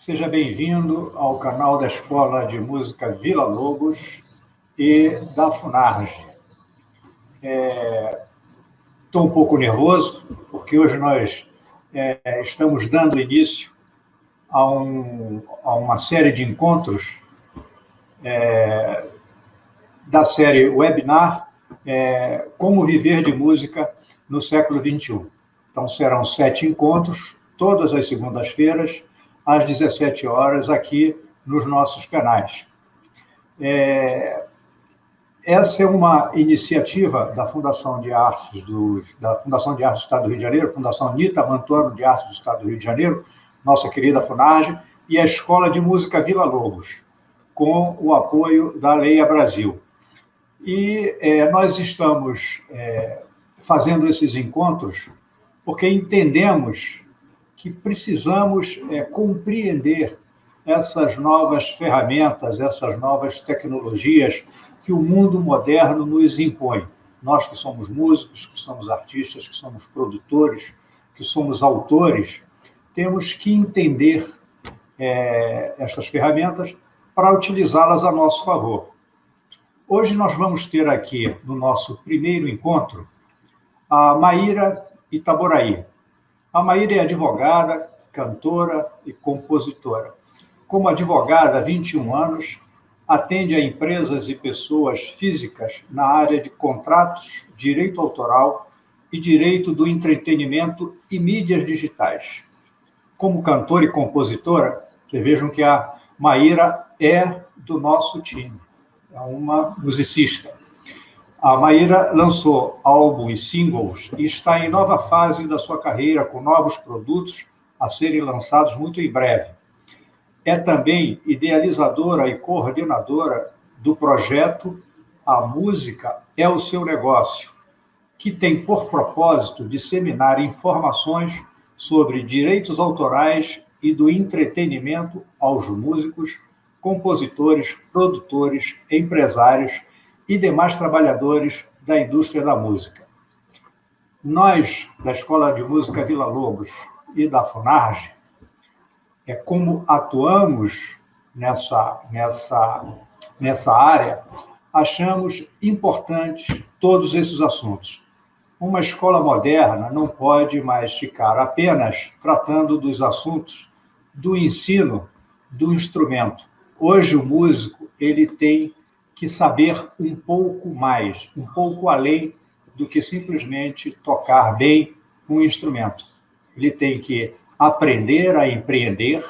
Seja bem-vindo ao canal da Escola de Música Vila Lobos e da Funarge. Estou um pouco nervoso, porque hoje nós estamos dando início a uma série de encontros da série webinar Como Viver de Música no Século XXI. Então, serão 7 encontros, todas as segundas-feiras, às 17 horas, aqui nos nossos canais. Essa é uma iniciativa da Fundação de Artes do Estado do Rio de Janeiro, Fundação Anita Mantuano de Artes do Estado do Rio de Janeiro, nossa querida Funarge, e a Escola de Música Vila Lobos, com o apoio da Leia Brasil. E nós estamos fazendo esses encontros porque entendemos que precisamos compreender essas novas ferramentas, essas novas tecnologias que o mundo moderno nos impõe. Nós que somos músicos, que somos artistas, que somos produtores, que somos autores, temos que entender essas ferramentas para utilizá-las a nosso favor. Hoje nós vamos ter aqui, no nosso primeiro encontro, a Maíra Itaboraí. A Maíra é advogada, cantora e compositora. Como advogada há 21 anos, atende a empresas e pessoas físicas na área de contratos, direito autoral e direito do entretenimento e mídias digitais. Como cantora e compositora, vocês vejam que a Maíra é do nosso time, é uma musicista. A Maíra lançou álbum e singles e está em nova fase da sua carreira, com novos produtos a serem lançados muito em breve. É também idealizadora e coordenadora do projeto A Música é o Seu Negócio, que tem por propósito disseminar informações sobre direitos autorais e do entretenimento aos músicos, compositores, produtores, empresários e demais trabalhadores da indústria da música. Nós, da Escola de Música Vila Lobos e da Funarge, como atuamos nessa área, achamos importantes todos esses assuntos. Uma escola moderna não pode mais ficar apenas tratando dos assuntos do ensino do instrumento. Hoje o músico ele tem que saber um pouco mais, um pouco além do que simplesmente tocar bem um instrumento. Ele tem que aprender a empreender,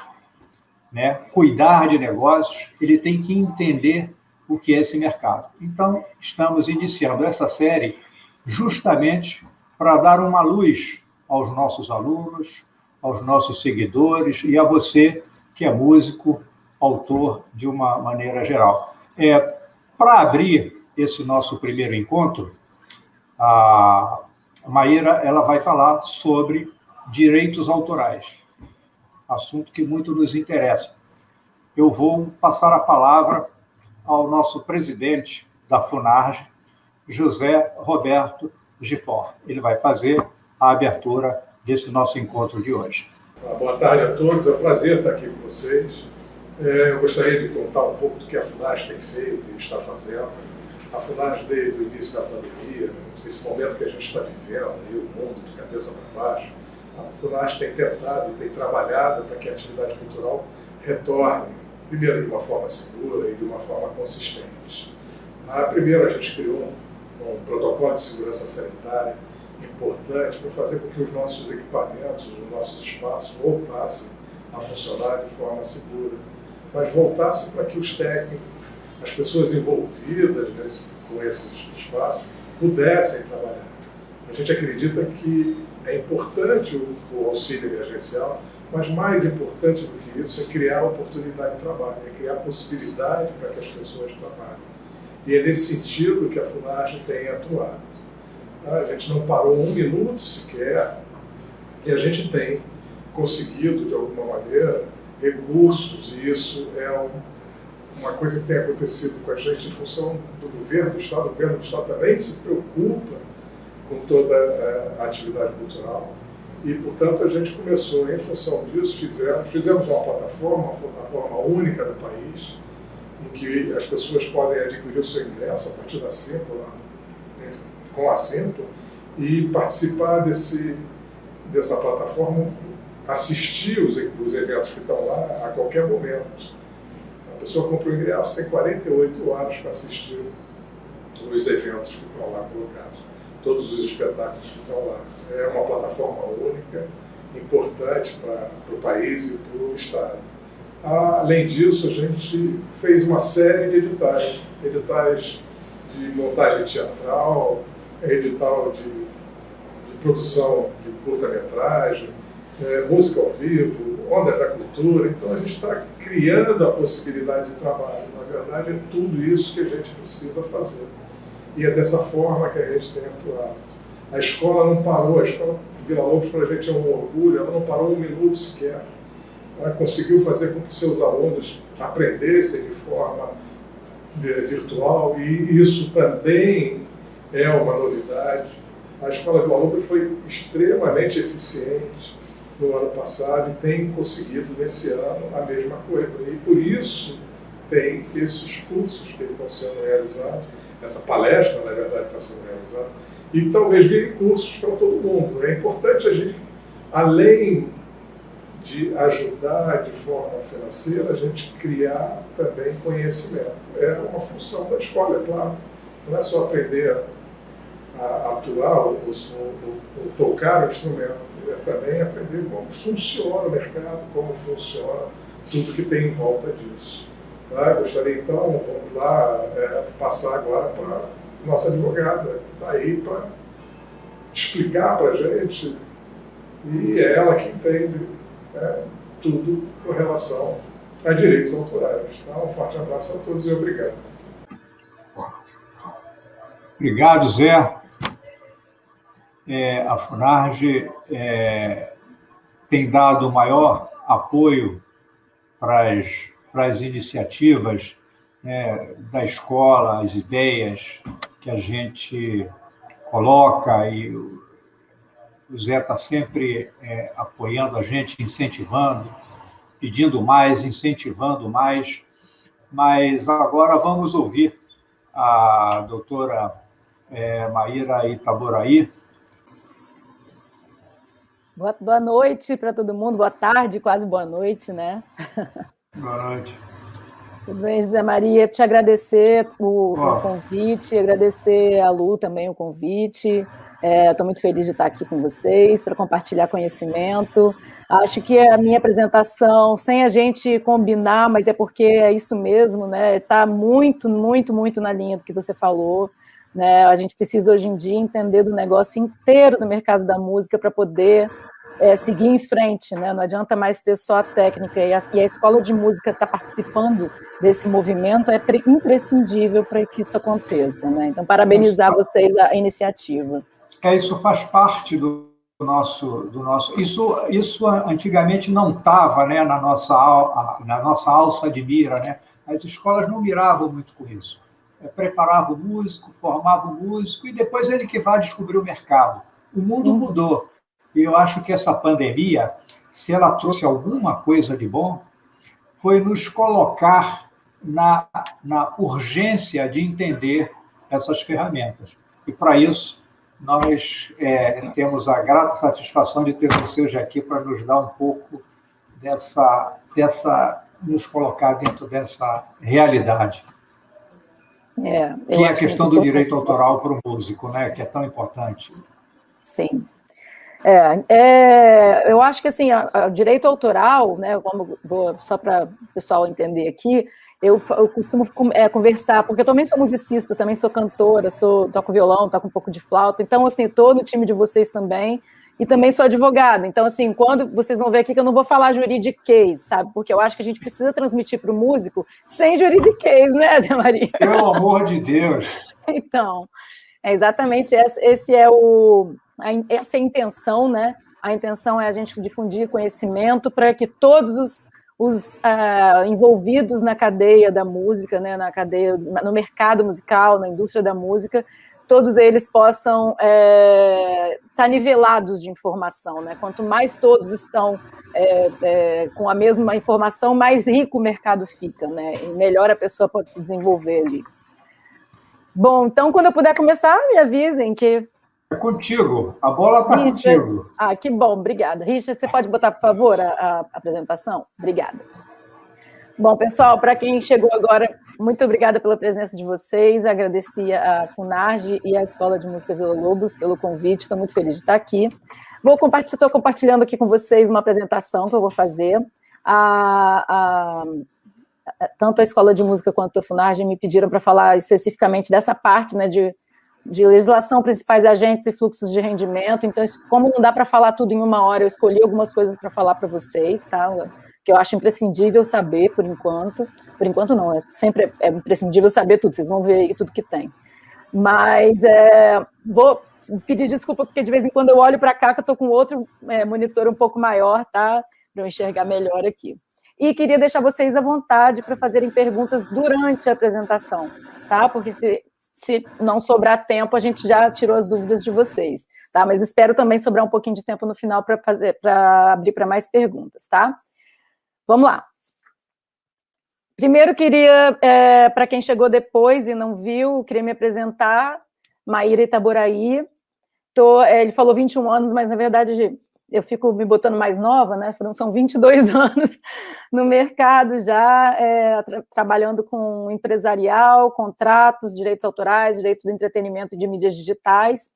cuidar de negócios, ele tem que entender o que é esse mercado. Então, estamos iniciando essa série justamente para dar uma luz aos nossos alunos, aos nossos seguidores e a você que é músico, autor de uma maneira geral. Para abrir esse nosso primeiro encontro, a Maíra ela vai falar sobre direitos autorais, assunto que muito nos interessa. Eu vou passar a palavra ao nosso presidente da Funarge, José Roberto Gifford. Ele vai fazer a abertura desse nosso encontro de hoje. Boa tarde a todos, é um prazer estar aqui com vocês. Eu gostaria de contar um pouco do que a Funarge tem feito e está fazendo. A Funarge, desde o início da pandemia, nesse momento que a gente está vivendo, aí, o mundo de cabeça para baixo, a Funarge tem tentado e tem trabalhado para que a atividade cultural retorne, primeiro de uma forma segura e de uma forma consistente. Primeiro, a gente criou um protocolo de segurança sanitária importante para fazer com que os nossos equipamentos, os nossos espaços voltassem a funcionar de forma segura, mas voltassem para que os técnicos, as pessoas envolvidas com esses espaços, pudessem trabalhar. A gente acredita que é importante o auxílio emergencial, mas mais importante do que isso é criar oportunidade de trabalho, é criar possibilidade para que as pessoas trabalhem. E é nesse sentido que a Funarge tem atuado. A gente não parou um minuto sequer e a gente tem conseguido, de alguma maneira, recursos, e isso é uma coisa que tem acontecido com a gente em função do governo do Estado. O governo do Estado também se preocupa com toda a atividade cultural E, portanto, a gente começou, em função disso, fizemos uma plataforma única no país, em que as pessoas podem adquirir o seu ingresso a partir da Simpla, com a Simpla, e participar dessa plataforma, assistir os eventos que estão lá a qualquer momento. A pessoa compra o ingresso, tem 48 horas para assistir os eventos que estão lá colocados, todos os espetáculos que estão lá. É uma plataforma única, importante para o país e para o Estado. Além disso, a gente fez uma série de editais de montagem teatral, edital de produção de curta-metragem, música ao vivo, Onda da Cultura. Então, a gente está criando a possibilidade de trabalho. Na verdade, é tudo isso que a gente precisa fazer. E é dessa forma que a gente tem atuado. A escola não parou, a escola de Vila Lobos para a gente é um orgulho, ela não parou um minuto sequer. Ela conseguiu fazer com que seus alunos aprendessem de forma virtual, e isso também é uma novidade. A escola de Vila Lobos foi extremamente eficiente no ano passado e tem conseguido nesse ano a mesma coisa. E por isso tem esses cursos que estão sendo realizados, essa palestra, na verdade, está sendo realizada, e talvez virem cursos para todo mundo. É importante a gente, além de ajudar de forma financeira, a gente criar também conhecimento. É uma função da escola, é claro. Não é só aprender a atuar ou tocar o instrumento, é também aprender como funciona o mercado, como funciona tudo que tem em volta disso. Tá? Eu gostaria, então, vamos lá, passar agora para a nossa advogada, que está aí para explicar para a gente, e é ela que entende tudo com relação a direitos autorais. Tá? Um forte abraço a todos e obrigado. Obrigado, Zé. A FUNARJ tem dado maior apoio para as iniciativas da escola, as ideias que a gente coloca, e o Zé está sempre apoiando a gente, incentivando, pedindo mais, incentivando mais. Mas agora vamos ouvir a doutora Maíra Itaboraí. Boa noite para todo mundo, boa tarde, quase boa noite, né? Boa noite. Tudo bem, José Maria? Te agradecer o convite, agradecer a Lu também o convite. Estou muito feliz de estar aqui com vocês, para compartilhar conhecimento. Acho que a minha apresentação, sem a gente combinar, mas é porque é isso mesmo, né? Está muito, muito, muito na linha do que você falou. Né? A gente precisa, hoje em dia, entender do negócio inteiro do mercado da música para poder seguir em frente, né? Não adianta mais ter só a técnica, e a escola de música está participando desse movimento, é imprescindível para que isso aconteça, né? Então, parabenizar vocês a iniciativa. Isso faz parte do nosso... Isso antigamente não estava, né, na nossa alça de mira, né? As escolas não miravam muito com isso. Preparava o músico, formava o músico, e depois ele que vai descobrir o mercado. O mundo mudou. E eu acho que essa pandemia, se ela trouxe alguma coisa de bom, foi nos colocar na urgência de entender essas ferramentas. E, para isso, nós temos a grata satisfação de ter vocês aqui para nos dar um pouco nos colocar dentro dessa realidade. Que é a questão do direito autoral para o músico, né? Que é tão importante. Sim. Eu acho que assim, o direito autoral, né, só para o pessoal entender aqui, eu costumo conversar, porque eu também sou musicista, também sou cantora, toco violão, toco um pouco de flauta, então, assim, estou no time de vocês também, e também sou advogada, então, assim, quando vocês vão ver aqui que eu não vou falar juridiquês, sabe, porque eu acho que a gente precisa transmitir para o músico sem juridiquês, né, Zé Maria? Pelo amor de Deus! Então, exatamente essa é a intenção, né? A intenção é a gente difundir conhecimento para que todos os envolvidos na cadeia da música, né? No mercado musical, na indústria da música, todos eles possam estar nivelados de informação, né? Quanto mais todos estão com a mesma informação, mais rico o mercado fica, né? E melhor a pessoa pode se desenvolver ali. Bom, então, quando eu puder começar, me avisem que... É contigo, a bola está contigo. Ah, que bom, obrigada. Richard, você pode botar, por favor, a apresentação? Obrigada. Bom, pessoal, para quem chegou agora, muito obrigada pela presença de vocês, agradeci a Funarge e a Escola de Música Vila Lobos pelo convite, estou muito feliz de estar aqui. Estou compartilhando aqui com vocês uma apresentação que eu vou fazer. Tanto a Escola de Música quanto a Funarge me pediram para falar especificamente dessa parte, né, de legislação, principais agentes e fluxos de rendimento, então, como não dá para falar tudo em uma hora, eu escolhi algumas coisas para falar para vocês, tá? Que eu acho imprescindível saber, por enquanto não, sempre é imprescindível saber tudo, vocês vão ver aí tudo que tem. Mas vou pedir desculpa, porque de vez em quando eu olho para cá, que eu estou com outro monitor um pouco maior, tá? Para eu enxergar melhor aqui. E queria deixar vocês à vontade para fazerem perguntas durante a apresentação, tá? Porque se não sobrar tempo, a gente já tirou as dúvidas de vocês, tá? Mas espero também sobrar um pouquinho de tempo no final para abrir para mais perguntas, tá? Vamos lá. Primeiro, queria, para quem chegou depois e não viu, queria me apresentar, Maíra Itaboraí. Ele falou 21 anos, mas, na verdade, eu fico me botando mais nova, né? São 22 anos no mercado já, trabalhando com empresarial, contratos, direitos autorais, direito do entretenimento e de mídias digitais.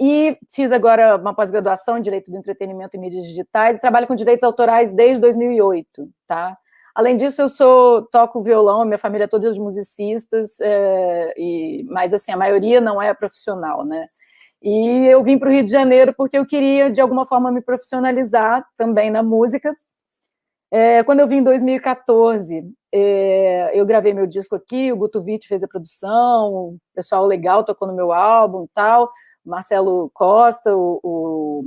E fiz agora uma pós-graduação em Direito do Entretenimento e Mídias Digitais e trabalho com direitos autorais desde 2008, tá? Além disso, eu toco violão, minha família é toda de musicistas, mas, assim, a maioria não é profissional, né? E eu vim para o Rio de Janeiro porque eu queria, de alguma forma, me profissionalizar também na música. Quando eu vim em 2014, eu gravei meu disco aqui, o Guto Vitti fez a produção, o pessoal legal tocou no meu álbum e tal, Marcelo Costa, o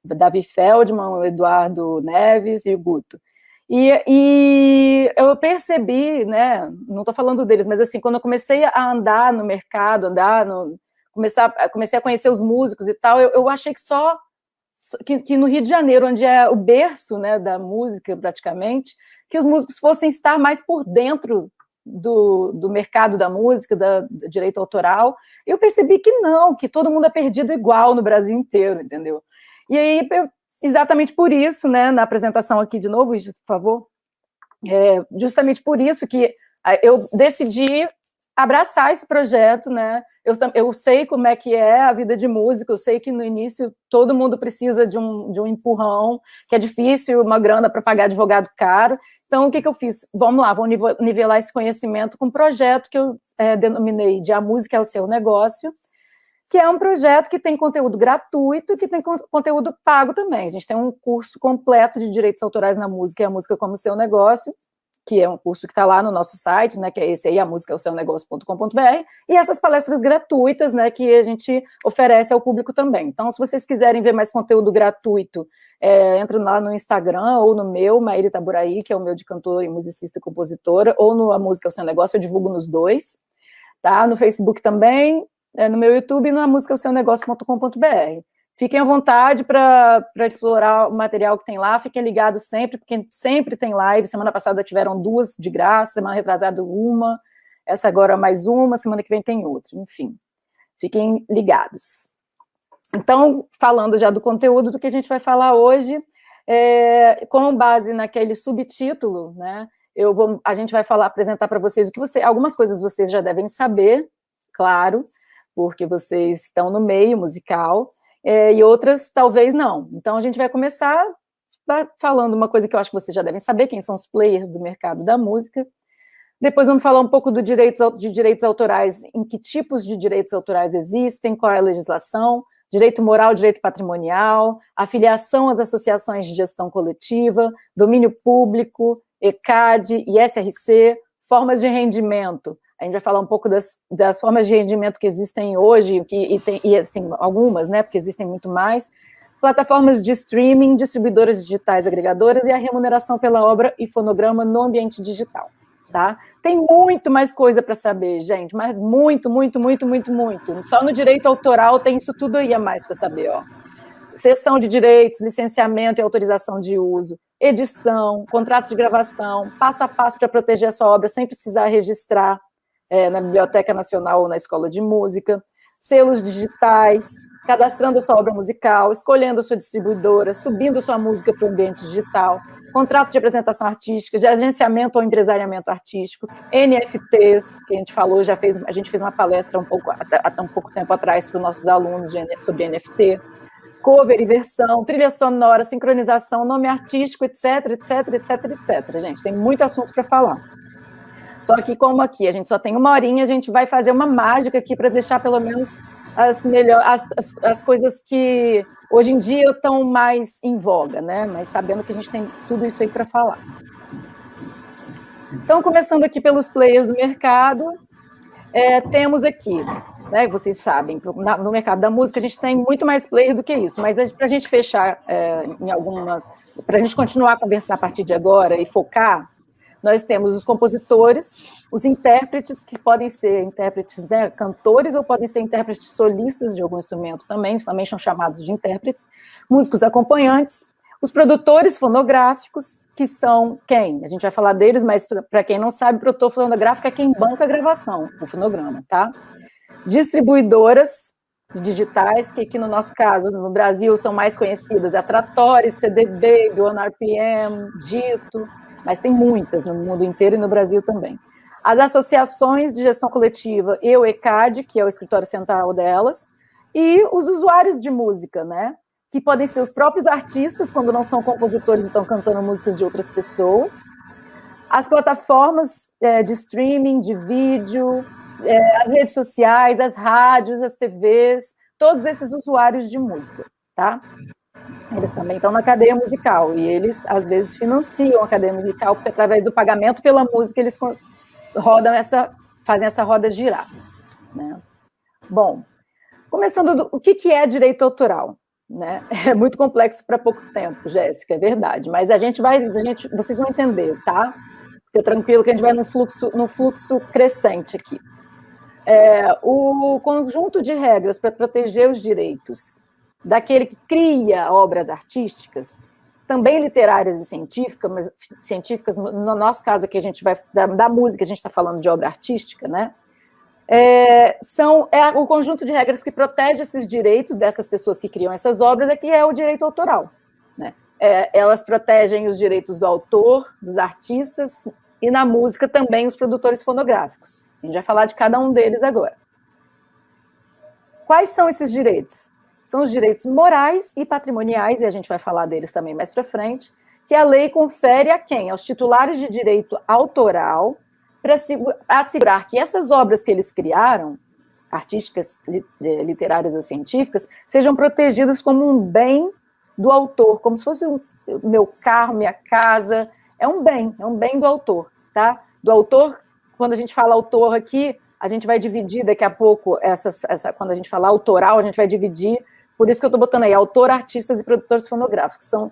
Davi Feldman, o Eduardo Neves e o Guto. E eu percebi, né, não estou falando deles, mas assim, quando eu comecei a andar no mercado, comecei a conhecer os músicos e tal, eu achei que no Rio de Janeiro, onde é o berço, né, da música, praticamente, que os músicos fossem estar mais por dentro do mercado da música, do direito autoral. Eu percebi que não, que todo mundo é perdido igual no Brasil inteiro, entendeu? E aí, exatamente por isso, né, na apresentação aqui de novo, por favor, justamente por isso que eu decidi abraçar esse projeto, né? Eu sei como é que é a vida de músico, eu sei que no início todo mundo precisa de um empurrão, que é difícil, uma grana para pagar advogado caro. Então, o que eu fiz? Vamos lá, vou nivelar esse conhecimento com um projeto que eu denominei de A Música é o Seu Negócio, que é um projeto que tem conteúdo gratuito e que tem conteúdo pago também. A gente tem um curso completo de direitos autorais na música, e a música como seu negócio, que é um curso que está lá no nosso site, né, que é esse aí, amusicaeosseunegócio.com.br, e essas palestras gratuitas, né, que a gente oferece ao público também. Então, se vocês quiserem ver mais conteúdo gratuito, entra lá no Instagram, ou no meu, Maíra Itaboraí, que é o meu de cantora e musicista e compositora, ou no A Música é o Seu Negócio, eu divulgo nos dois, tá? No Facebook também, no meu YouTube, e no amusicaeosseunegócio.com.br. Fiquem à vontade para explorar o material que tem lá, fiquem ligados sempre, porque sempre tem live. Semana passada tiveram 2 de graça, semana retrasada 1, essa agora mais 1, semana que vem tem outra, enfim. Fiquem ligados. Então, falando já do conteúdo do que a gente vai falar hoje, com base naquele subtítulo, né, a gente vai apresentar para vocês algumas coisas vocês já devem saber, claro, porque vocês estão no meio musical, e outras talvez não. Então, a gente vai começar falando uma coisa que eu acho que vocês já devem saber, quem são os players do mercado da música. Depois vamos falar um pouco de direitos autorais, em que tipos de direitos autorais existem, qual é a legislação, direito moral, direito patrimonial, afiliação às associações de gestão coletiva, domínio público, ECAD, ISRC, formas de rendimento. A gente vai falar um pouco das formas de rendimento que existem hoje, e assim, algumas, né, porque existem muito mais, plataformas de streaming, distribuidoras digitais agregadoras e a remuneração pela obra e fonograma no ambiente digital. tá? Tem muito mais coisa para saber, gente, mas muito, muito, muito, muito, muito. Só no direito autoral tem isso tudo aí a mais para saber, ó. Cessão de direitos, licenciamento e autorização de uso, edição, contrato de gravação, passo a passo para proteger a sua obra sem precisar registrar na Biblioteca Nacional ou na Escola de Música, selos digitais, cadastrando a sua obra musical, escolhendo a sua distribuidora, subindo a sua música para o ambiente digital, contrato de apresentação artística, de agenciamento ou empresariamento artístico, NFTs, que a gente falou, a gente fez uma palestra há um pouco tempo atrás para os nossos alunos sobre NFT, cover e versão, trilha sonora, sincronização, nome artístico, etc, etc, etc, etc. Gente, tem muito assunto para falar. Só que como aqui a gente só tem 1 horinha, a gente vai fazer uma mágica aqui para deixar pelo menos as coisas que hoje em dia estão mais em voga, né? Mas sabendo que a gente tem tudo isso aí para falar. Então, começando aqui pelos players do mercado, temos aqui, né, vocês sabem, no mercado da música a gente tem muito mais player do que isso, mas para a gente fechar em algumas, para a gente continuar a conversar a partir de agora e focar, nós temos os compositores, os intérpretes, que podem ser intérpretes, né, cantores, ou podem ser intérpretes solistas de algum instrumento também são chamados de intérpretes, músicos acompanhantes, os produtores fonográficos, que são quem? A gente vai falar deles, mas para quem não sabe, produtor fonográfico é quem banca a gravação, o fonograma, tá? Distribuidoras digitais, que aqui no nosso caso, no Brasil, são mais conhecidas, a Trattori, CD Baby, One RPM, Dito, mas tem muitas no mundo inteiro e no Brasil também. As associações de gestão coletiva e o ECAD, que é o escritório central delas, e os usuários de música, né? Que podem ser os próprios artistas, quando não são compositores e estão cantando músicas de outras pessoas, as plataformas de streaming, de vídeo, as redes sociais, as rádios, as TVs, todos esses usuários de música, tá? Eles também estão na cadeia musical, e eles, às vezes, financiam a cadeia musical, porque através do pagamento pela música, eles fazem essa roda girar, né? Bom, começando o que é direito autoral? Né? É muito complexo para pouco tempo, Jéssica, é verdade, mas vocês vão entender, tá? Fica tranquilo que a gente vai num fluxo crescente aqui. O conjunto de regras para proteger os direitos daquele que cria obras artísticas, também literárias e científicas, no nosso caso aqui, a gente vai, da música, a gente está falando de obra artística, né? O conjunto de regras que protege esses direitos dessas pessoas que criam essas obras que é o direito autoral, né? Elas protegem os direitos do autor, dos artistas, e na música também os produtores fonográficos. A gente vai falar de cada um deles agora. Quais são esses direitos? São os direitos morais e patrimoniais, e a gente vai falar deles também mais para frente, que a lei confere a quem? Aos titulares de direito autoral, para assegurar que essas obras que eles criaram, artísticas, literárias ou científicas, sejam protegidas como um bem do autor, como se fosse o meu carro, minha casa, é um bem do autor, tá? Do autor, quando a gente fala autor aqui, a gente vai dividir daqui a pouco, quando a gente falar autoral, a gente vai dividir, por isso que eu estou botando aí, autor, artistas e produtores fonográficos, são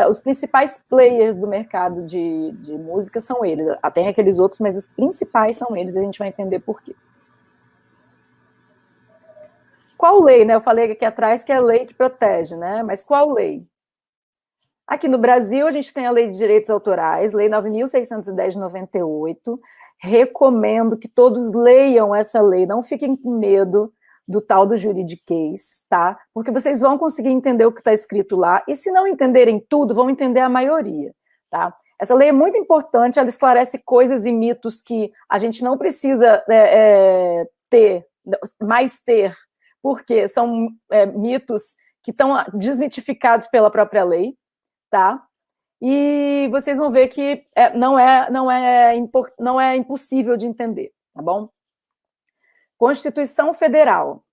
os principais players do mercado de música são eles. Tem aqueles outros, mas os principais são eles, a gente vai entender por quê. Qual lei, né? Eu falei aqui atrás que é a lei que protege, né? Mas qual lei? Aqui no Brasil, a gente tem a Lei de Direitos Autorais, Lei 9.610 de 98. Recomendo que todos leiam essa lei, não fiquem com medo do tal do juridiquês, tá? Porque vocês vão conseguir entender o que está escrito lá, e se não entenderem tudo, vão entender a maioria, tá? Essa lei é muito importante, ela esclarece coisas e mitos que a gente não precisa ter, porque são mitos que estão desmitificados pela própria lei, tá? E vocês vão ver que não é impossível de entender, tá bom? Constituição Federal.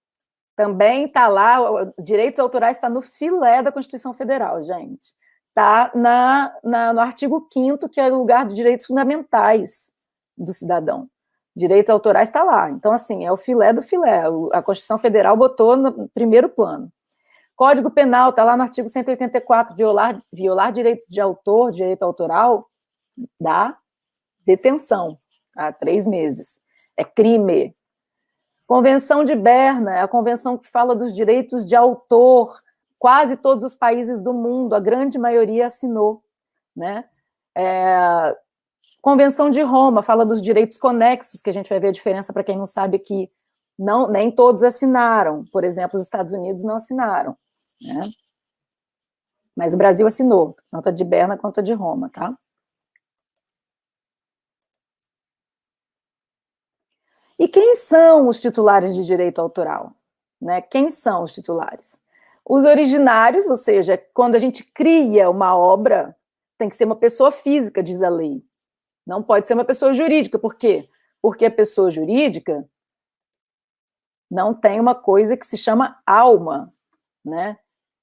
Também está lá, direitos autorais está no filé da Constituição Federal, gente. Está no artigo 5º, que é o lugar dos direitos fundamentais do cidadão. Direitos autorais está lá. Então, assim, é o filé do filé. A Constituição Federal botou no primeiro plano. Código Penal está lá no artigo 184, violar direitos de autor, direito autoral, dá detenção, tá? 3 meses. É crime. Convenção de Berna é a convenção que fala dos direitos de autor. Quase todos os países do mundo, a grande maioria assinou, né? Convenção de Roma fala dos direitos conexos, que a gente vai ver a diferença para quem não sabe que nem todos assinaram. Por exemplo, os Estados Unidos não assinaram, né? Mas o Brasil assinou, tanto a de Berna quanto a de Roma, tá? E quem são os titulares de direito autoral? Né? Quem são os titulares? Os originários, ou seja, quando a gente cria uma obra, tem que ser uma pessoa física, diz a lei. Não pode ser uma pessoa jurídica. Por quê? Porque a pessoa jurídica não tem uma coisa que se chama alma, né?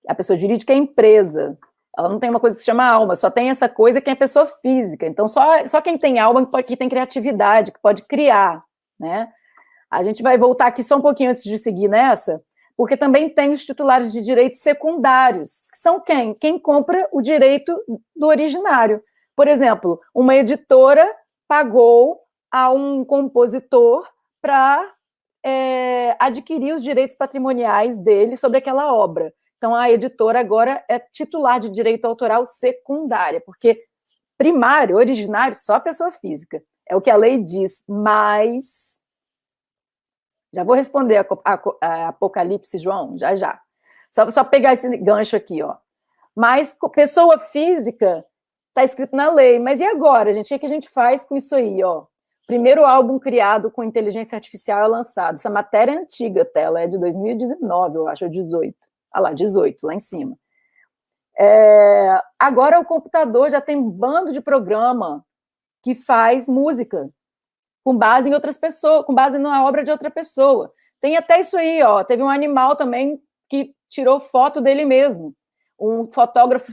A pessoa jurídica é empresa. Ela não tem uma coisa que se chama alma, só tem essa coisa que é a pessoa física. Então, só quem tem alma que tem criatividade, que pode criar, né? A gente vai voltar aqui só um pouquinho antes de seguir nessa, porque também tem os titulares de direitos secundários, que são quem? Quem compra o direito do originário. Por exemplo, uma editora pagou a um compositor para adquirir os direitos patrimoniais dele sobre aquela obra. Então, a editora agora é titular de direito autoral secundária, porque primário, originário, só a pessoa física. É o que a lei diz, mas... Já vou responder a Apocalipse, João, já. Só pegar esse gancho aqui, ó. Mas pessoa física está escrito na lei. Mas e agora, gente? O que a gente faz com isso aí, ó? Primeiro álbum criado com inteligência artificial é lançado. Essa matéria é antiga até, ela é de 2019, eu acho, ou 18. Ah lá, 18, lá em cima. Agora o computador já tem um bando de programa que faz música com base em outras pessoas, com base na obra de outra pessoa. Tem até isso aí, ó. Teve um animal também que tirou foto dele mesmo. Um fotógrafo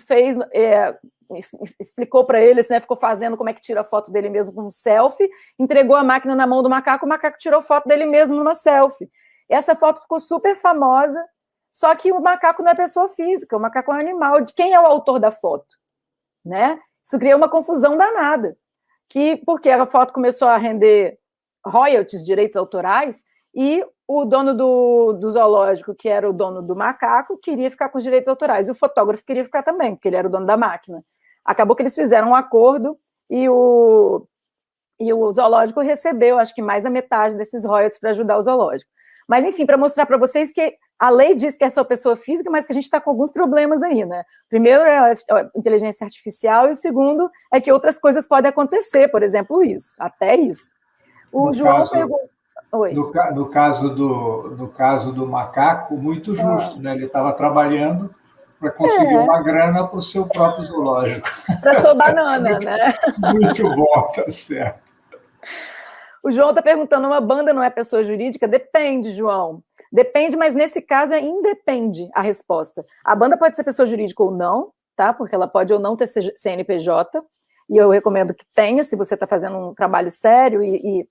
explicou para eles, né, ficou fazendo como é que tira a foto dele mesmo com um selfie, entregou a máquina na mão do macaco, o macaco tirou foto dele mesmo numa selfie. Essa foto ficou super famosa, só que o macaco não é pessoa física, o macaco é um animal. De quem é o autor da foto? Né? Isso cria uma confusão danada. Porque a foto começou a render royalties, direitos autorais, e o dono do zoológico, que era o dono do macaco, queria ficar com os direitos autorais, e o fotógrafo queria ficar também, porque ele era o dono da máquina. Acabou que eles fizeram um acordo, e o zoológico recebeu, acho que mais da metade desses royalties para ajudar o zoológico. Mas, enfim, para mostrar para vocês que a lei diz que é só pessoa física, mas que a gente está com alguns problemas aí, né? Primeiro é a inteligência artificial, e o segundo é que outras coisas podem acontecer, por exemplo, isso, até isso. O João perguntou... Oi. No caso do macaco, muito justo, né? Ele estava trabalhando para conseguir uma grana para o seu próprio zoológico. Para sua banana, né? Muito bom, tá certo. O João está perguntando, uma banda não é pessoa jurídica? Depende, João. Depende, mas nesse caso independe a resposta. A banda pode ser pessoa jurídica ou não, tá? Porque ela pode ou não ter CNPJ, e eu recomendo que tenha, se você está fazendo um trabalho sério e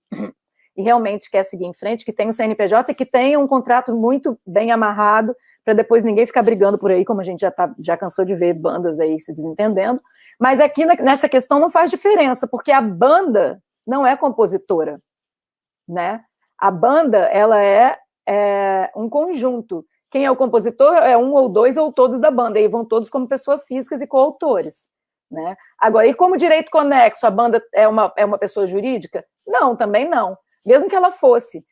realmente quer seguir em frente, que tenha o CNPJ e que tenha um contrato muito bem amarrado, para depois ninguém ficar brigando por aí, como a gente já cansou de ver bandas aí se desentendendo. Mas aqui nessa questão não faz diferença, porque a banda não é compositora, né? A banda, ela é um conjunto. Quem é o compositor é um ou dois ou todos da banda, e vão todos como pessoas físicas e coautores, né? Agora, e como direito conexo, a banda é uma pessoa jurídica? Não, também não. Mesmo que ela fosse,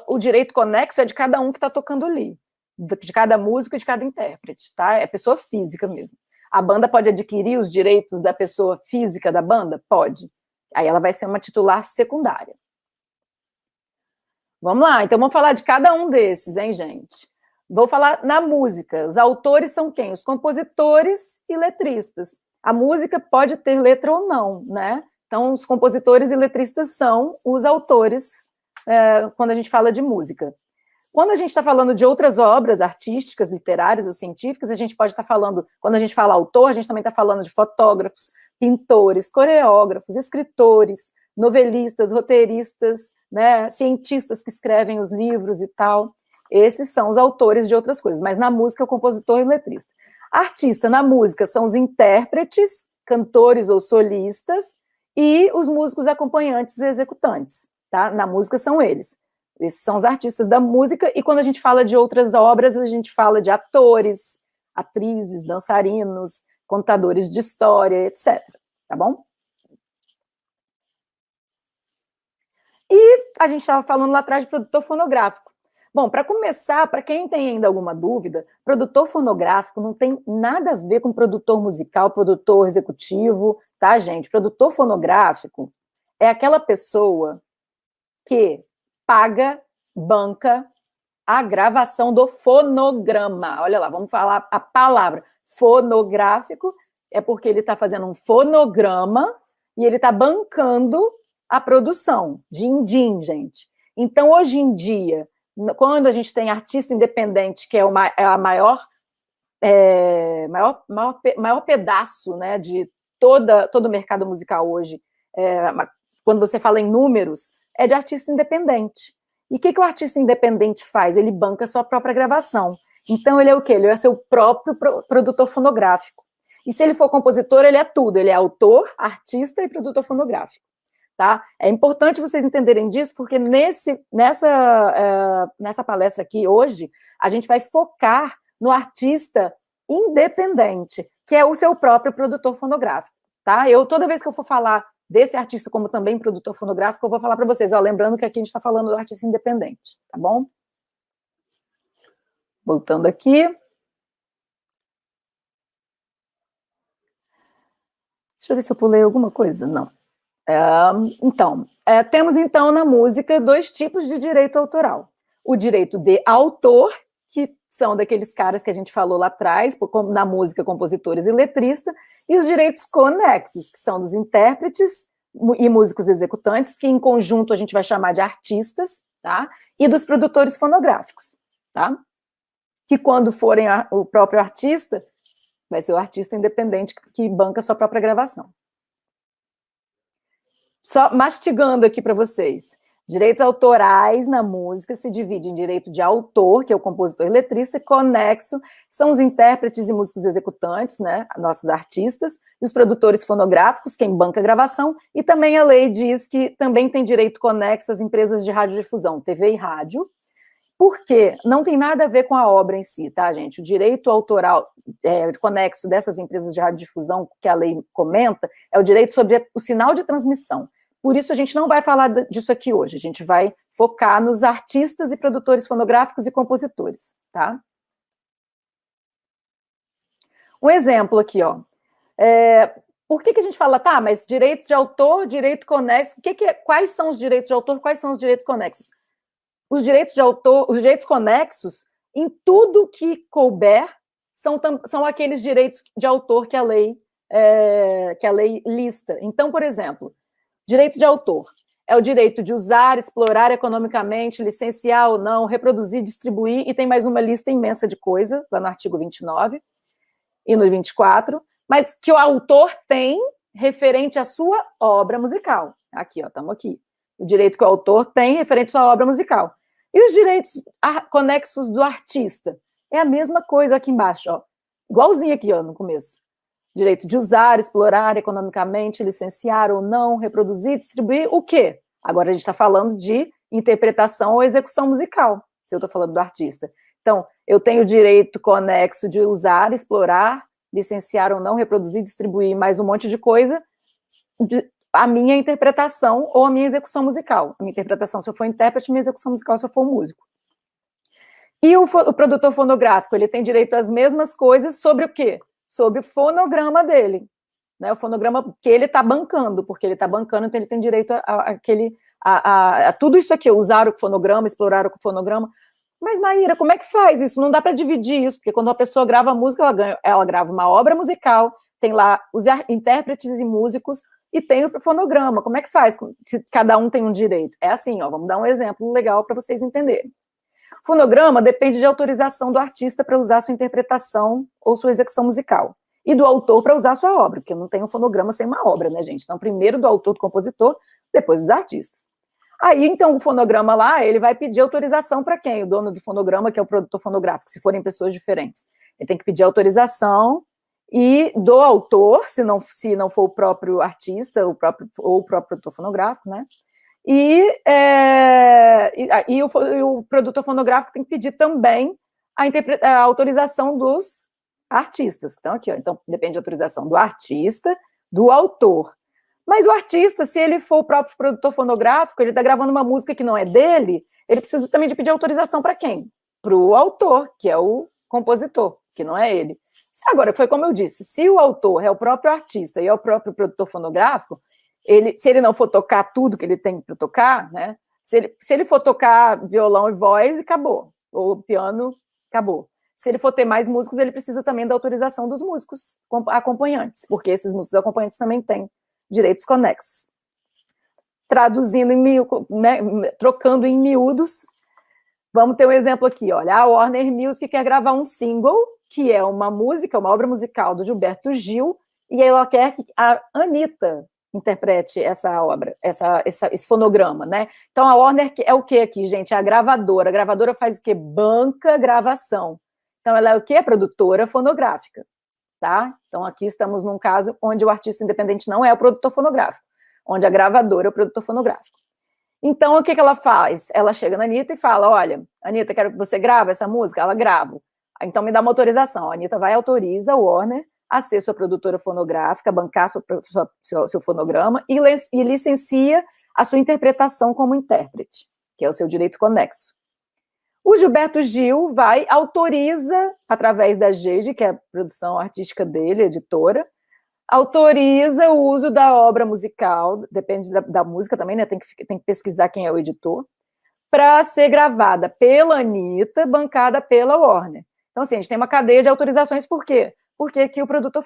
o direito conexo é de cada um que está tocando ali, de cada músico e de cada intérprete, tá? É pessoa física mesmo. A banda pode adquirir os direitos da pessoa física da banda? Pode. Aí ela vai ser uma titular secundária. Vamos lá, então vamos falar de cada um desses, hein, gente? Vou falar na música. Os autores são quem? Os compositores e letristas. A música pode ter letra ou não, né? Então, os compositores e letristas são os autores quando a gente fala de música. Quando a gente está falando de outras obras artísticas, literárias ou científicas, a gente pode estar falando, quando a gente fala autor, a gente também está falando de fotógrafos, pintores, coreógrafos, escritores, novelistas, roteiristas, né, cientistas que escrevem os livros e tal. Esses são os autores de outras coisas, mas na música é o compositor e o letrista. Artista na música são os intérpretes, cantores ou solistas, e os músicos acompanhantes e executantes, tá? Na música são eles. Esses são os artistas da música, e quando a gente fala de outras obras, a gente fala de atores, atrizes, dançarinos, contadores de história, etc. Tá bom? E a gente estava falando lá atrás de produtor fonográfico. Bom, para começar, para quem tem ainda alguma dúvida, produtor fonográfico não tem nada a ver com produtor musical, produtor executivo, tá, gente? Produtor fonográfico é aquela pessoa que paga, banca a gravação do fonograma. Olha lá, vamos falar a palavra fonográfico, é porque ele está fazendo um fonograma e ele está bancando a produção. Din-din, gente. Então, hoje em dia, quando a gente tem artista independente, que é a maior pedaço, né, de todo o mercado musical hoje, quando você fala em números, é de artista independente. E o que o artista independente faz? Ele banca a sua própria gravação. Então, ele é o quê? Ele é seu próprio produtor fonográfico. E se ele for compositor, ele é tudo. Ele é autor, artista e produtor fonográfico. Tá? É importante vocês entenderem disso, porque nessa palestra aqui, hoje, a gente vai focar no artista independente, que é o seu próprio produtor fonográfico. Tá? Toda vez que eu for falar desse artista como também produtor fonográfico, eu vou falar para vocês, lembrando que aqui a gente está falando do artista independente, tá bom? Voltando aqui. Deixa eu ver se eu pulei alguma coisa. Não. Temos então na música 2 tipos de direito autoral. O direito de autor, que são daqueles caras que a gente falou lá atrás, na música, compositores e letristas, e os direitos conexos, que são dos intérpretes e músicos executantes, que em conjunto a gente vai chamar de artistas, tá? E dos produtores fonográficos, tá? Que quando forem o próprio artista, vai ser o artista independente que banca a sua própria gravação. Só mastigando aqui para vocês. Direitos autorais na música se divide em direito de autor, que é o compositor e letrista, e conexo são os intérpretes e músicos executantes, né, nossos artistas, e os produtores fonográficos, quem banca a gravação, e também a lei diz que também tem direito conexo às empresas de radiodifusão, TV e rádio, porque não tem nada a ver com a obra em si, tá, gente? O direito autoral conexo dessas empresas de radiodifusão que a lei comenta é o direito sobre o sinal de transmissão. Por isso, a gente não vai falar disso aqui hoje. A gente vai focar nos artistas e produtores fonográficos e compositores, tá? Um exemplo aqui, ó. Por que a gente fala, tá, mas direito de autor, direito conexo, quais são os direitos de autor, quais são os direitos conexos? Os direitos de autor, os direitos conexos, em tudo que couber, são aqueles direitos de autor que a lei lista. Então, por exemplo, direito de autor é o direito de usar, explorar economicamente, licenciar ou não, reproduzir, distribuir, e tem mais uma lista imensa de coisas, lá no artigo 29 e no 24, mas que o autor tem referente à sua obra musical. Aqui, ó, estamos aqui. O direito que o autor tem referente à sua obra musical. E os direitos conexos do artista? É a mesma coisa aqui embaixo, ó. Igualzinho aqui, ó, no começo. Direito de usar, explorar economicamente, licenciar ou não, reproduzir, distribuir, o quê? Agora a gente está falando de interpretação ou execução musical, se eu estou falando do artista. Então, eu tenho o direito conexo de usar, explorar, licenciar ou não, reproduzir, distribuir, mais um monte de coisa, a minha interpretação ou a minha execução musical. A minha interpretação se eu for intérprete, a minha execução musical se eu for músico. E o produtor fonográfico, ele tem direito às mesmas coisas sobre o quê? Sobre o fonograma dele, né? O fonograma que ele está bancando, porque ele está bancando, então ele tem direito a tudo isso aqui, usar o fonograma, explorar o fonograma. Mas, Maíra, como é que faz isso? Não dá para dividir isso, porque quando uma pessoa grava música, ela grava uma obra musical, tem lá os intérpretes e músicos, e tem o fonograma. Como é que faz? Cada um tem um direito. É assim, ó, vamos dar um exemplo legal para vocês entenderem. Fonograma depende de autorização do artista para usar sua interpretação ou sua execução musical. E do autor para usar sua obra, porque não tem um fonograma sem uma obra, né, gente? Então, primeiro do autor, do compositor, depois dos artistas. Aí, então, o fonograma lá, ele vai pedir autorização para quem? O dono do fonograma, que é o produtor fonográfico, se forem pessoas diferentes. Ele tem que pedir autorização e do autor, se não for o próprio artista, ou o próprio produtor fonográfico, né? E o produtor fonográfico tem que pedir também a autorização dos artistas. Então, aqui, ó, então, depende da autorização do artista, do autor. Mas o artista, se ele for o próprio produtor fonográfico, ele está gravando uma música que não é dele, ele precisa também de pedir autorização para quem? Para o autor, que é o compositor, que não é ele. Agora, foi como eu disse, se o autor é o próprio artista e é o próprio produtor fonográfico, se ele não for tocar tudo que ele tem para tocar, né? Se ele for tocar violão e voz, acabou. Ou piano, acabou. Se ele for ter mais músicos, ele precisa também da autorização dos músicos acompanhantes, porque esses músicos acompanhantes também têm direitos conexos. Traduzindo trocando em miúdos, vamos ter um exemplo aqui, olha, a Warner Music quer gravar um single, que é uma obra musical do Gilberto Gil, e ela quer que a Anitta interprete essa obra, esse fonograma, né? Então, a Warner é o que aqui, gente? É a gravadora. A gravadora faz o quê? Banca gravação. Então, ela é o quê? Produtora fonográfica, tá? Então, aqui estamos num caso onde o artista independente não é o produtor fonográfico, onde a gravadora é o produtor fonográfico. Então, o que ela faz? Ela chega na Anitta e fala, olha, Anitta, quero que você grave essa música. Ela grava. Então, me dá uma autorização. A Anitta vai e autoriza a Warner a ser sua produtora fonográfica, bancar seu fonograma e licencia a sua interpretação como intérprete, que é o seu direito conexo. O Gilberto Gil autoriza, através da GEG, que é a produção artística dele, editora, autoriza o uso da obra musical, depende da música também, né? Tem que pesquisar quem é o editor, para ser gravada pela Anitta, bancada pela Warner. Então, assim, a gente tem uma cadeia de autorizações, por quê? Porque aqui o produtor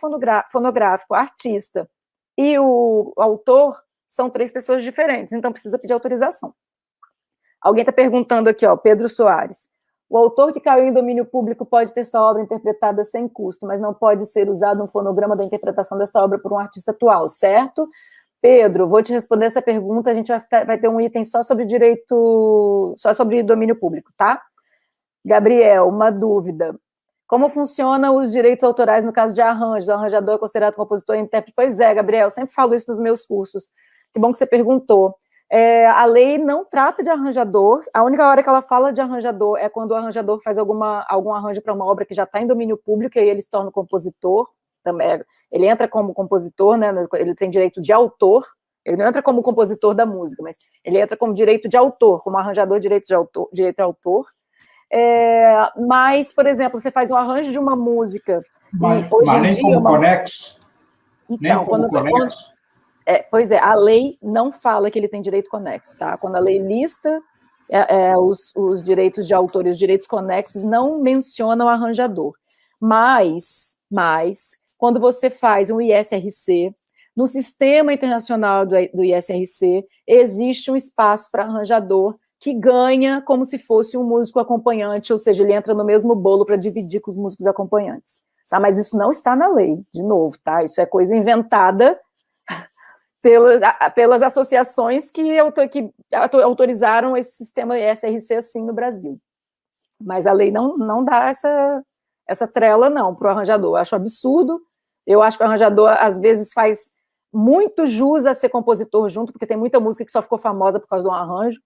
fonográfico, o artista e o autor são 3 pessoas diferentes, então precisa pedir autorização. Alguém está perguntando aqui, ó, Pedro Soares. O autor que caiu em domínio público pode ter sua obra interpretada sem custo, mas não pode ser usado um fonograma da interpretação dessa obra por um artista atual, certo? Pedro, vou te responder essa pergunta, a gente vai ter um item só sobre domínio público, tá? Gabriel, uma dúvida. Como funcionam os direitos autorais no caso de arranjos? O arranjador é considerado compositor e intérprete? Pois é, Gabriel, eu sempre falo isso nos meus cursos. Que bom que você perguntou. A lei não trata de arranjador, a única hora que ela fala de arranjador é quando o arranjador faz algum arranjo para uma obra que já está em domínio público e aí ele se torna compositor, também, ele entra como compositor, né, ele tem direito de autor, ele não entra como compositor da música, mas ele entra como direito de autor, como arranjador, direito de autor. Mas, por exemplo, você faz um arranjo de uma música. Mas nem como conexo? Então, pois é, a lei não fala que ele tem direito conexo, tá? Quando a lei lista os direitos de autor e os direitos conexos, não mencionam o arranjador. Mas, quando você faz um ISRC, no sistema internacional do ISRC, existe um espaço para arranjador que ganha como se fosse um músico acompanhante, ou seja, ele entra no mesmo bolo para dividir com os músicos acompanhantes. Tá? Mas isso não está na lei, de novo, tá? Isso é coisa inventada pelas associações que autorizaram esse sistema ISRC assim no Brasil. Mas a lei não dá essa trela, não, para o arranjador. Eu acho absurdo. Eu acho que o arranjador, às vezes, faz muito jus a ser compositor junto, porque tem muita música que só ficou famosa por causa de um arranjo.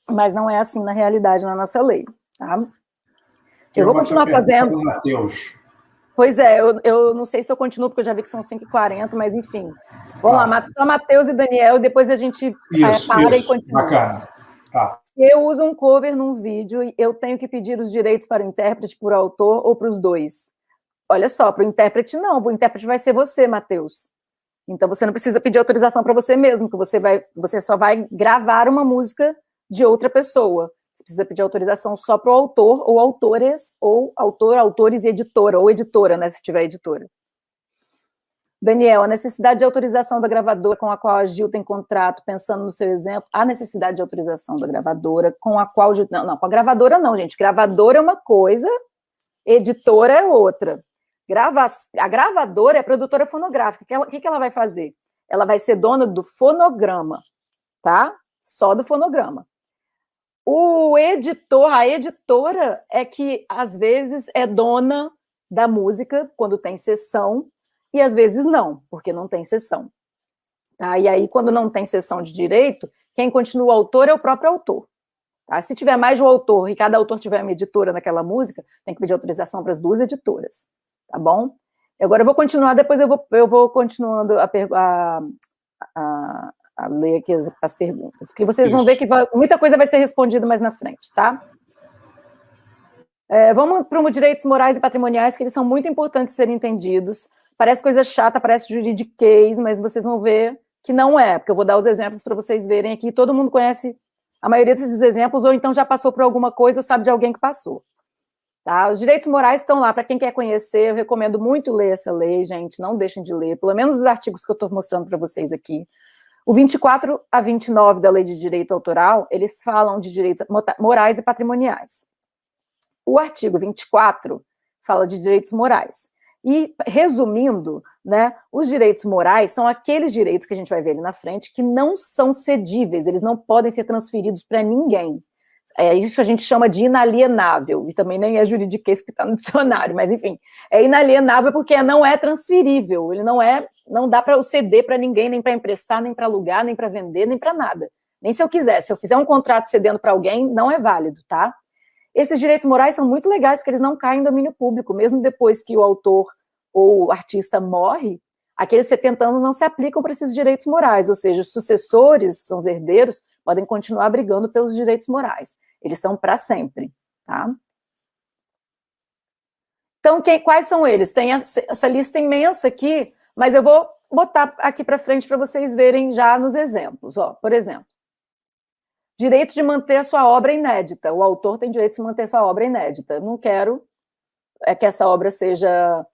Mas não é assim na realidade, na nossa lei. Tá? Eu vou continuar fazendo. Pois é, eu não sei se eu continuo, porque eu já vi que são 5h40, mas enfim. Vamos lá, Matheus e Daniel, e depois a gente para e continua. Bacana. Tá. Se eu uso um cover num vídeo, eu tenho que pedir os direitos para o intérprete, para o autor ou para os dois? Olha só, para o intérprete não, o intérprete vai ser você, Matheus. Então você não precisa pedir autorização para você mesmo, porque você só vai gravar uma música de outra pessoa. Você precisa pedir autorização só para o autor ou autores, ou autores e editora, ou editora, né, se tiver editora. Daniel, a necessidade de autorização da gravadora com a qual a Gil tem contrato, pensando no seu exemplo, a necessidade de autorização da gravadora com a qual... Não, com a gravadora não, gente. Gravadora é uma coisa, editora é outra. A gravadora é a produtora fonográfica. O que ela vai fazer? Ela vai ser dona do fonograma, tá? Só do fonograma. A editora é que, às vezes, é dona da música quando tem cessão, e às vezes não, porque não tem cessão. Tá? E aí, quando não tem cessão de direito, quem continua o autor é o próprio autor. Tá? Se tiver mais de um autor e cada autor tiver uma editora naquela música, tem que pedir autorização para as duas editoras. Tá bom? Agora eu vou continuar, depois eu vou continuando a ler aqui as perguntas, porque vocês vão ver que muita coisa vai ser respondida mais na frente, tá? Vamos para os direitos morais e patrimoniais, que eles são muito importantes de serem entendidos. Parece coisa chata, parece juridiquês, mas vocês vão ver que não é, porque eu vou dar os exemplos para vocês verem aqui. Todo mundo conhece a maioria desses exemplos, ou então já passou por alguma coisa ou sabe de alguém que passou. Tá? Os direitos morais estão lá, para quem quer conhecer, eu recomendo muito ler essa lei, gente, não deixem de ler, pelo menos os artigos que eu estou mostrando para vocês aqui. O 24 a 29 da Lei de Direito Autoral, eles falam de direitos morais e patrimoniais. O artigo 24 fala de direitos morais. E, resumindo, né, os direitos morais são aqueles direitos que a gente vai ver ali na frente que não são cedíveis, eles não podem ser transferidos para ninguém. Isso a gente chama de inalienável, e também nem é juridiquês que está no dicionário, mas enfim, é inalienável porque não é transferível, ele não dá para ceder para ninguém, nem para emprestar, nem para alugar, nem para vender, nem para nada. Nem se eu quiser, se eu fizer um contrato cedendo para alguém, não é válido, tá? Esses direitos morais são muito legais, porque eles não caem em domínio público, mesmo depois que o autor ou o artista morre, aqueles 70 anos não se aplicam para esses direitos morais, ou seja, os sucessores, que são os herdeiros, podem continuar brigando pelos direitos morais. Eles são para sempre, tá? Então, quais são eles? Tem essa lista imensa aqui, mas eu vou botar aqui para frente para vocês verem já nos exemplos. Ó, por exemplo, direito de manter a sua obra inédita. O autor tem direito de manter a sua obra inédita. Eu não quero que essa obra seja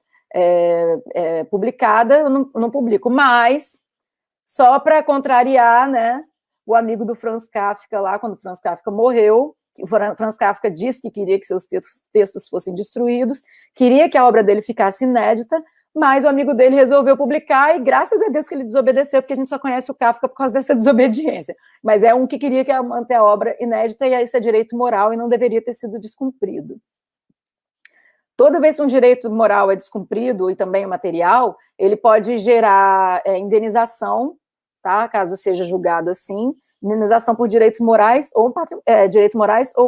publicada, eu não publico, mas só para contrariar, né, o amigo do Franz Kafka lá, quando o Franz Kafka morreu, o Franz Kafka disse que queria que seus textos fossem destruídos, queria que a obra dele ficasse inédita, mas o amigo dele resolveu publicar, e graças a Deus que ele desobedeceu, porque a gente só conhece o Kafka por causa dessa desobediência. Mas é um que queria manter a obra inédita, e isso é direito moral, e não deveria ter sido descumprido. Toda vez que um direito moral é descumprido, e também o material, ele pode gerar indenização, tá? Caso seja julgado assim, indenização por direitos morais ou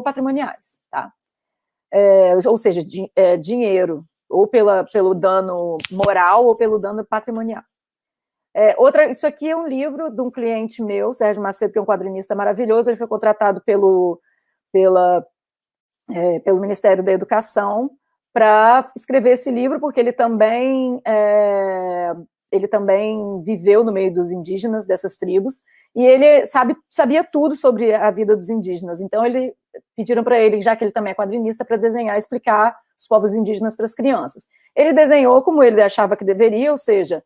patrimoniais, tá? Ou seja, dinheiro, ou pelo dano moral ou pelo dano patrimonial. Isso aqui é um livro de um cliente meu, Sérgio Macedo, que é um quadrinista maravilhoso. Ele foi contratado pelo Ministério da Educação para escrever esse livro, porque ele também viveu no meio dos indígenas, dessas tribos, e ele sabia tudo sobre a vida dos indígenas. Então, pediram para ele, já que ele também é quadrinista, para desenhar e explicar os povos indígenas para as crianças. Ele desenhou como ele achava que deveria, ou seja,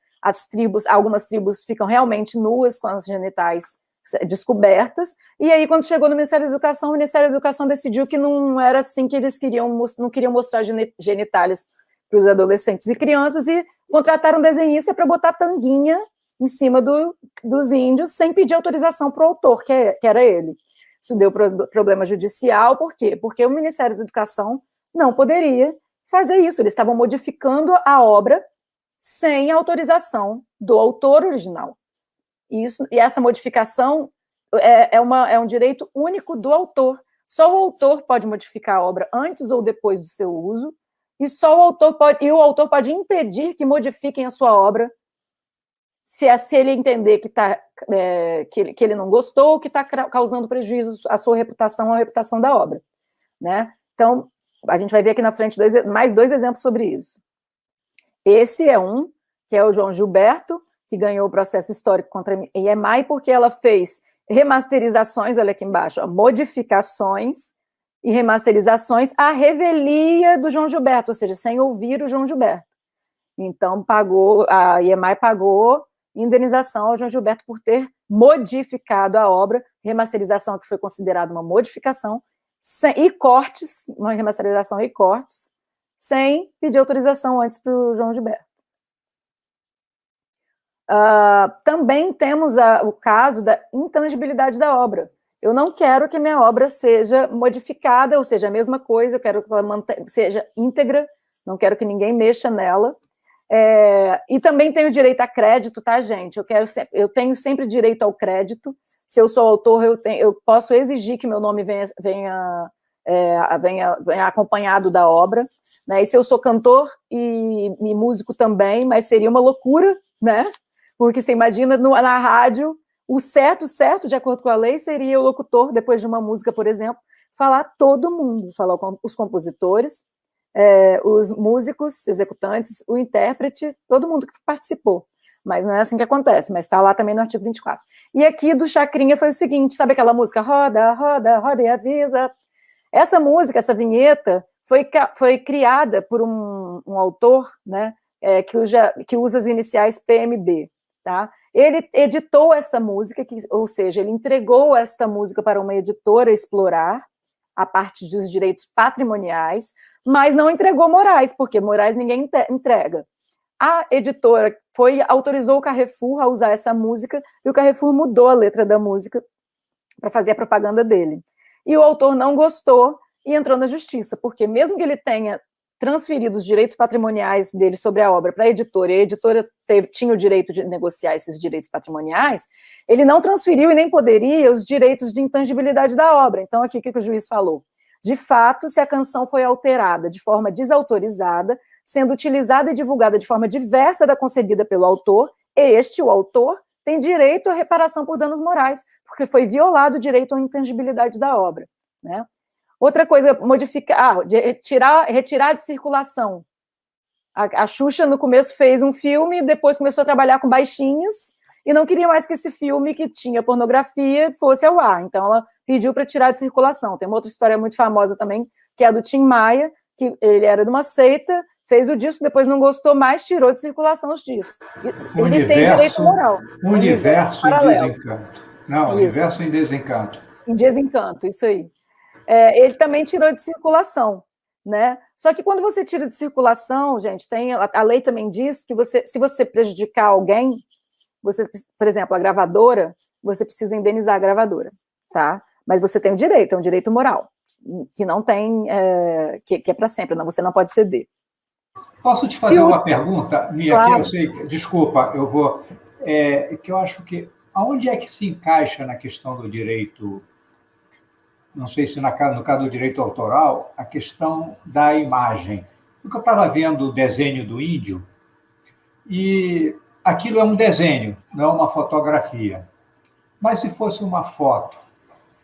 algumas tribos ficam realmente nuas, com as genitais descobertas, e aí, quando chegou no Ministério da Educação, o Ministério da Educação decidiu que não era assim que eles não queriam mostrar genitais para os adolescentes e crianças, e contrataram um desenhista para botar tanguinha em cima dos índios, sem pedir autorização para o autor, que era ele. Isso deu problema judicial, por quê? Porque o Ministério da Educação não poderia fazer isso, eles estavam modificando a obra sem autorização do autor original. E essa modificação é um direito único do autor. Só o autor pode modificar a obra antes ou depois do seu uso, e o autor pode impedir que modifiquem a sua obra se ele entender que ele não gostou ou que está causando prejuízo à sua reputação ou à reputação da obra, né? Então, a gente vai ver aqui na frente mais dois exemplos sobre isso. Esse é um, que é o João Gilberto, que ganhou o processo histórico contra a EMAI, porque ela fez remasterizações, olha aqui embaixo, modificações e remasterizações à revelia do João Gilberto, ou seja, sem ouvir o João Gilberto. Então, a EMAI pagou indenização ao João Gilberto por ter modificado a obra, remasterização que foi considerada uma modificação, e cortes, uma remasterização e cortes, sem pedir autorização antes para o João Gilberto. Também temos o caso da intangibilidade da obra. Eu não quero que minha obra seja modificada, ou seja, a mesma coisa, eu quero que ela seja íntegra, não quero que ninguém mexa nela. E também tenho direito a crédito, tá, gente? Eu tenho sempre direito ao crédito. Se eu sou autor, eu posso exigir que meu nome venha acompanhado da obra, né? E se eu sou cantor e músico também, mas seria uma loucura, né? Porque você imagina na rádio, o certo, de acordo com a lei, seria o locutor, depois de uma música, por exemplo, falar todo mundo, falar os compositores, os músicos, executantes, o intérprete, todo mundo que participou. Mas não é assim que acontece, mas está lá também no artigo 24. E aqui do Chacrinha foi o seguinte, sabe aquela música Roda, roda, roda e avisa? Essa música, essa vinheta, foi criada por um autor, né, que usa as iniciais PMB, tá? Ele editou essa música, ou seja, ele entregou esta música para uma editora explorar a parte dos direitos patrimoniais, mas não entregou Moraes, porque Moraes ninguém entrega. A editora autorizou o Carrefour a usar essa música, e o Carrefour mudou a letra da música para fazer a propaganda dele. E o autor não gostou e entrou na justiça, porque mesmo que ele tenha transferido os direitos patrimoniais dele sobre a obra para a editora, e a editora tinha o direito de negociar esses direitos patrimoniais, ele não transferiu e nem poderia os direitos de intangibilidade da obra. Então, aqui o que o juiz falou? De fato, se a canção foi alterada de forma desautorizada, sendo utilizada e divulgada de forma diversa da concebida pelo autor, o autor, tem direito à reparação por danos morais, porque foi violado o direito à intangibilidade da obra, né? Outra coisa, retirar de circulação. A Xuxa, no começo, fez um filme, depois começou a trabalhar com baixinhos, e não queria mais que esse filme, que tinha pornografia, fosse ao ar. Então, ela pediu para tirar de circulação. Tem uma outra história muito famosa também, que é a do Tim Maia, que ele era de uma seita, fez o disco, depois não gostou mais, tirou de circulação os discos. Ele tem direito moral. Universo em desencanto. Não, isso. Universo em desencanto. Em desencanto, isso aí. Ele também tirou de circulação, né? Só que quando você tira de circulação, gente, a lei também diz que se você prejudicar alguém, por exemplo, a gravadora, você precisa indenizar a gravadora, tá? Mas você tem o direito, é um direito moral, que não tem, que é para sempre, você não pode ceder. Posso te fazer uma pergunta, Mia? Claro. Que eu sei, desculpa, eu vou, que eu acho que, aonde é que se encaixa na questão do direito, não sei se no caso do direito autoral, a questão da imagem. Porque eu estava vendo o desenho do índio, e aquilo é um desenho, não é uma fotografia. Mas se fosse uma foto,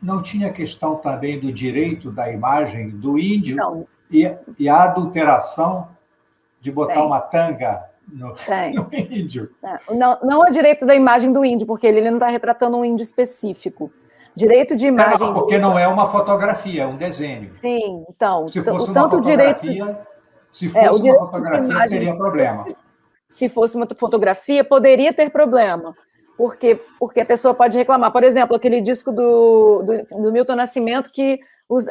não tinha questão também do direito da imagem do índio e a adulteração de botar uma tanga no índio? Não é direito da imagem do índio, porque ele não está retratando um índio específico. Direito de imagem... Não, porque não é uma fotografia, é um desenho. Sim, então... Se fosse uma fotografia, teria problema. Se fosse uma fotografia, poderia ter problema. Porque a pessoa pode reclamar. Por exemplo, aquele disco do Milton Nascimento, que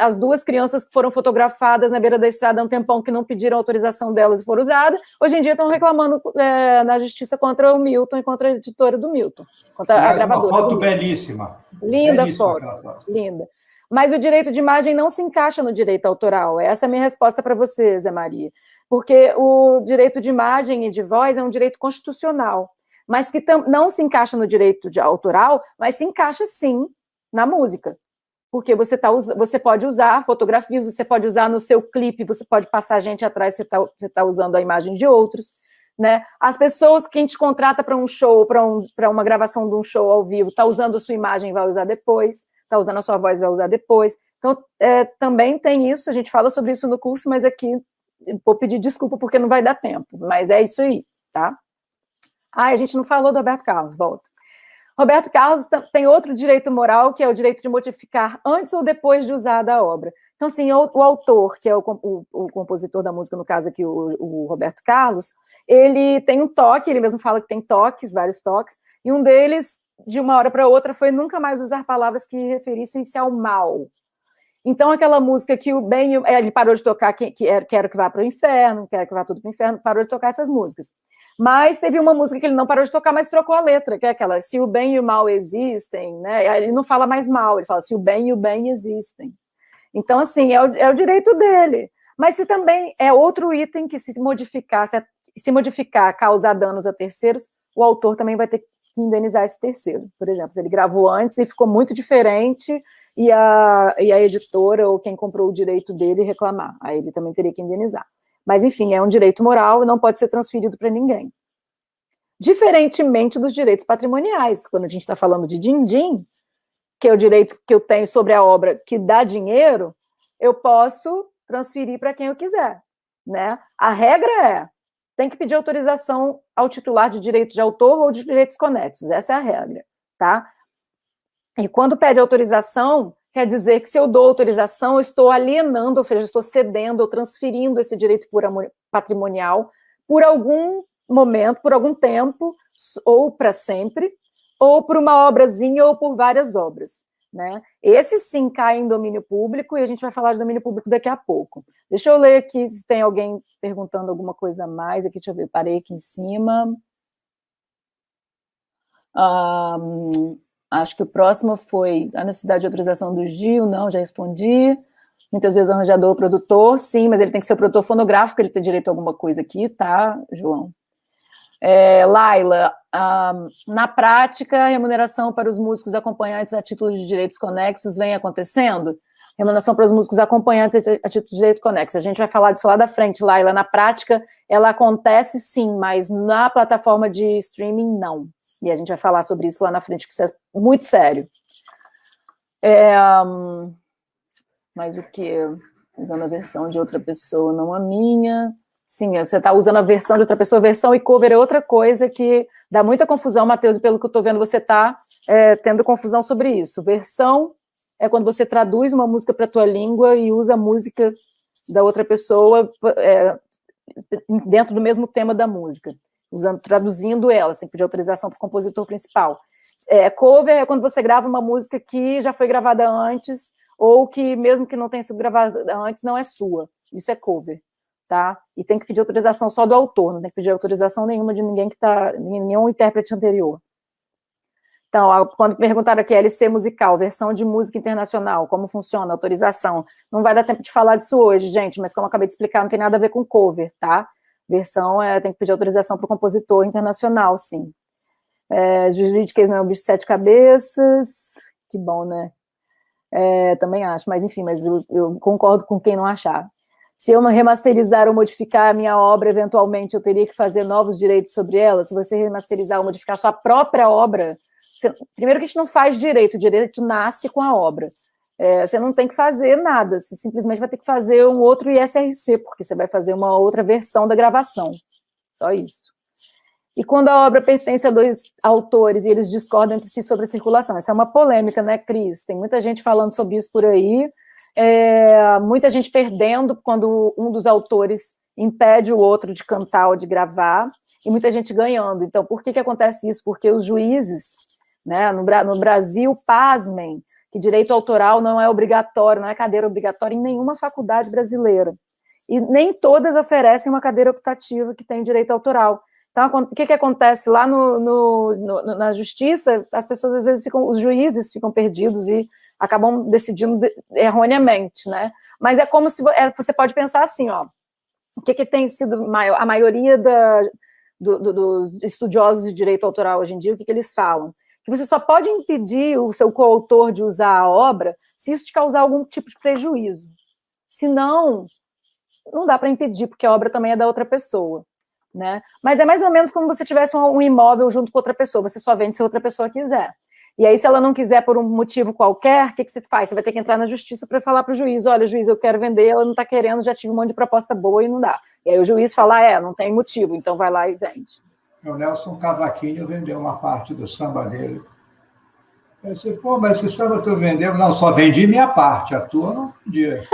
as duas crianças que foram fotografadas na beira da estrada há um tempão, que não pediram autorização delas e foram usadas, hoje em dia estão reclamando na justiça contra o Milton e contra a editora do Milton. Contra a gravadora. Uma foto belíssima. Linda foto. Linda. Mas o direito de imagem não se encaixa no direito autoral. Essa é a minha resposta para você, Zé Maria. Porque o direito de imagem e de voz é um direito constitucional, mas que não se encaixa no direito autoral, mas se encaixa, sim, na música. Porque você pode usar fotografias, você pode usar no seu clipe, você pode passar gente atrás, você está usando a imagem de outros, né? As pessoas, quem te contrata para um show, para uma gravação de um show ao vivo, está usando a sua imagem, vai usar depois, está usando a sua voz, vai usar depois. Então, também tem isso, a gente fala sobre isso no curso, mas aqui vou pedir desculpa porque não vai dar tempo, mas é isso aí, tá? A gente não falou do Roberto Carlos, volta. Roberto Carlos tem outro direito moral, que é o direito de modificar antes ou depois de usada a obra. Então, assim, o autor, que é o compositor da música, no caso aqui, o Roberto Carlos, ele tem um toque, ele mesmo fala que tem toques, vários toques, e um deles, de uma hora para outra, foi nunca mais usar palavras que referissem-se ao mal. Então, aquela música que o bem... Ele parou de tocar Quero que vá para o inferno, Quero que vá tudo para o inferno, parou de tocar essas músicas. Mas teve uma música que ele não parou de tocar, mas trocou a letra, que é aquela, se o bem e o mal existem, né? Ele não fala mais mal, ele fala, se o bem e o bem existem. Então, assim, é o direito dele. Mas se também é outro item que se modificar, causar danos a terceiros, o autor também vai ter que indenizar esse terceiro. Por exemplo, se ele gravou antes e ficou muito diferente e a editora ou quem comprou o direito dele reclamar, aí ele também teria que indenizar. Mas, enfim, é um direito moral e não pode ser transferido para ninguém. Diferentemente dos direitos patrimoniais, quando a gente está falando de din-din, que é o direito que eu tenho sobre a obra que dá dinheiro, eu posso transferir para quem eu quiser, né? A regra tem que pedir autorização ao titular de direito de autor ou de direitos conexos, essa é a regra, tá? E quando pede autorização, quer dizer que se eu dou autorização, eu estou alienando, ou seja, estou cedendo ou transferindo esse direito patrimonial por algum momento, por algum tempo, ou para sempre, ou por uma obrazinha ou por várias obras, né? Esse sim cai em domínio público e a gente vai falar de domínio público daqui a pouco. Deixa eu ler aqui se tem alguém perguntando alguma coisa a mais. Aqui, deixa eu ver, parei aqui em cima. Acho que o próximo foi a necessidade de autorização do Gil. Não, já respondi. Muitas vezes o arranjador ou produtor, sim, mas ele tem que ser o produtor fonográfico, ele tem direito a alguma coisa aqui, tá, João? Laila, na prática, a remuneração para os músicos acompanhantes a título de direitos conexos vem acontecendo? Remuneração para os músicos acompanhantes a título de direito conexo. A gente vai falar disso lá da frente, Laila. Na prática, ela acontece sim, mas na plataforma de streaming, não. E a gente vai falar sobre isso lá na frente, que isso é muito sério. Mas o que? Usando a versão de outra pessoa, não a minha... Sim, você está usando a versão de outra pessoa, versão e cover é outra coisa que dá muita confusão, Matheus, e pelo que eu estou vendo, você está tendo confusão sobre isso. Versão é quando você traduz uma música para a tua língua e usa a música da outra pessoa dentro do mesmo tema da música, traduzindo ela, sem pedir autorização para o compositor principal. Cover é quando você grava uma música que já foi gravada antes, ou que, mesmo que não tenha sido gravada antes, não é sua. Isso é cover. Tá? E tem que pedir autorização só do autor, não tem que pedir autorização nenhuma de ninguém que está, nenhum intérprete anterior. Então, quando perguntaram aqui, LC musical, versão de música internacional, como funciona, autorização, não vai dar tempo de falar disso hoje, gente, mas como eu acabei de explicar, não tem nada a ver com cover, tá? Versão tem que pedir autorização para o compositor internacional, sim. Jurídicas não é um bicho de 7 cabeças, que bom, né? Também acho, mas enfim, mas eu concordo com quem não achar. Se eu remasterizar ou modificar a minha obra, eventualmente eu teria que fazer novos direitos sobre ela. Se você remasterizar ou modificar a sua própria obra, primeiro que a gente não faz direito, o direito nasce com a obra. Você não tem que fazer nada, você simplesmente vai ter que fazer um outro ISRC, porque você vai fazer uma outra versão da gravação. Só isso. E quando a obra pertence a 2 autores e eles discordam entre si sobre a circulação, isso é uma polêmica, né, Cris? Tem muita gente falando sobre isso por aí. Muita gente perdendo quando um dos autores impede o outro de cantar ou de gravar, e muita gente ganhando. Então, por que acontece isso? Porque os juízes, né, no Brasil, pasmem, que direito autoral não é obrigatório, não é cadeira obrigatória em nenhuma faculdade brasileira. E nem todas oferecem uma cadeira optativa que tem direito autoral. Então, o que acontece lá na justiça? As pessoas, às vezes, os juízes ficam perdidos e acabam decidindo erroneamente, né? Mas é como se você pode pensar assim, ó, o que tem sido a maioria dos estudiosos de direito autoral hoje em dia, o que eles falam? Que você só pode impedir o seu coautor de usar a obra se isso te causar algum tipo de prejuízo. Senão, não dá para impedir, porque a obra também é da outra pessoa. Né? Mas é mais ou menos como se você tivesse um imóvel junto com outra pessoa, você só vende se outra pessoa quiser. E aí, se ela não quiser por um motivo qualquer, o que você faz? Você vai ter que entrar na justiça para falar para o juiz, olha, juiz, eu quero vender, ela não está querendo, já tive um monte de proposta boa e não dá. E aí o juiz fala, não tem motivo, então vai lá e vende. O Nelson Cavaquinho vendeu uma parte do samba dele. Eu disse, pô, mas esse samba tu vendeu? Não, só vendi minha parte, a tua não vendia.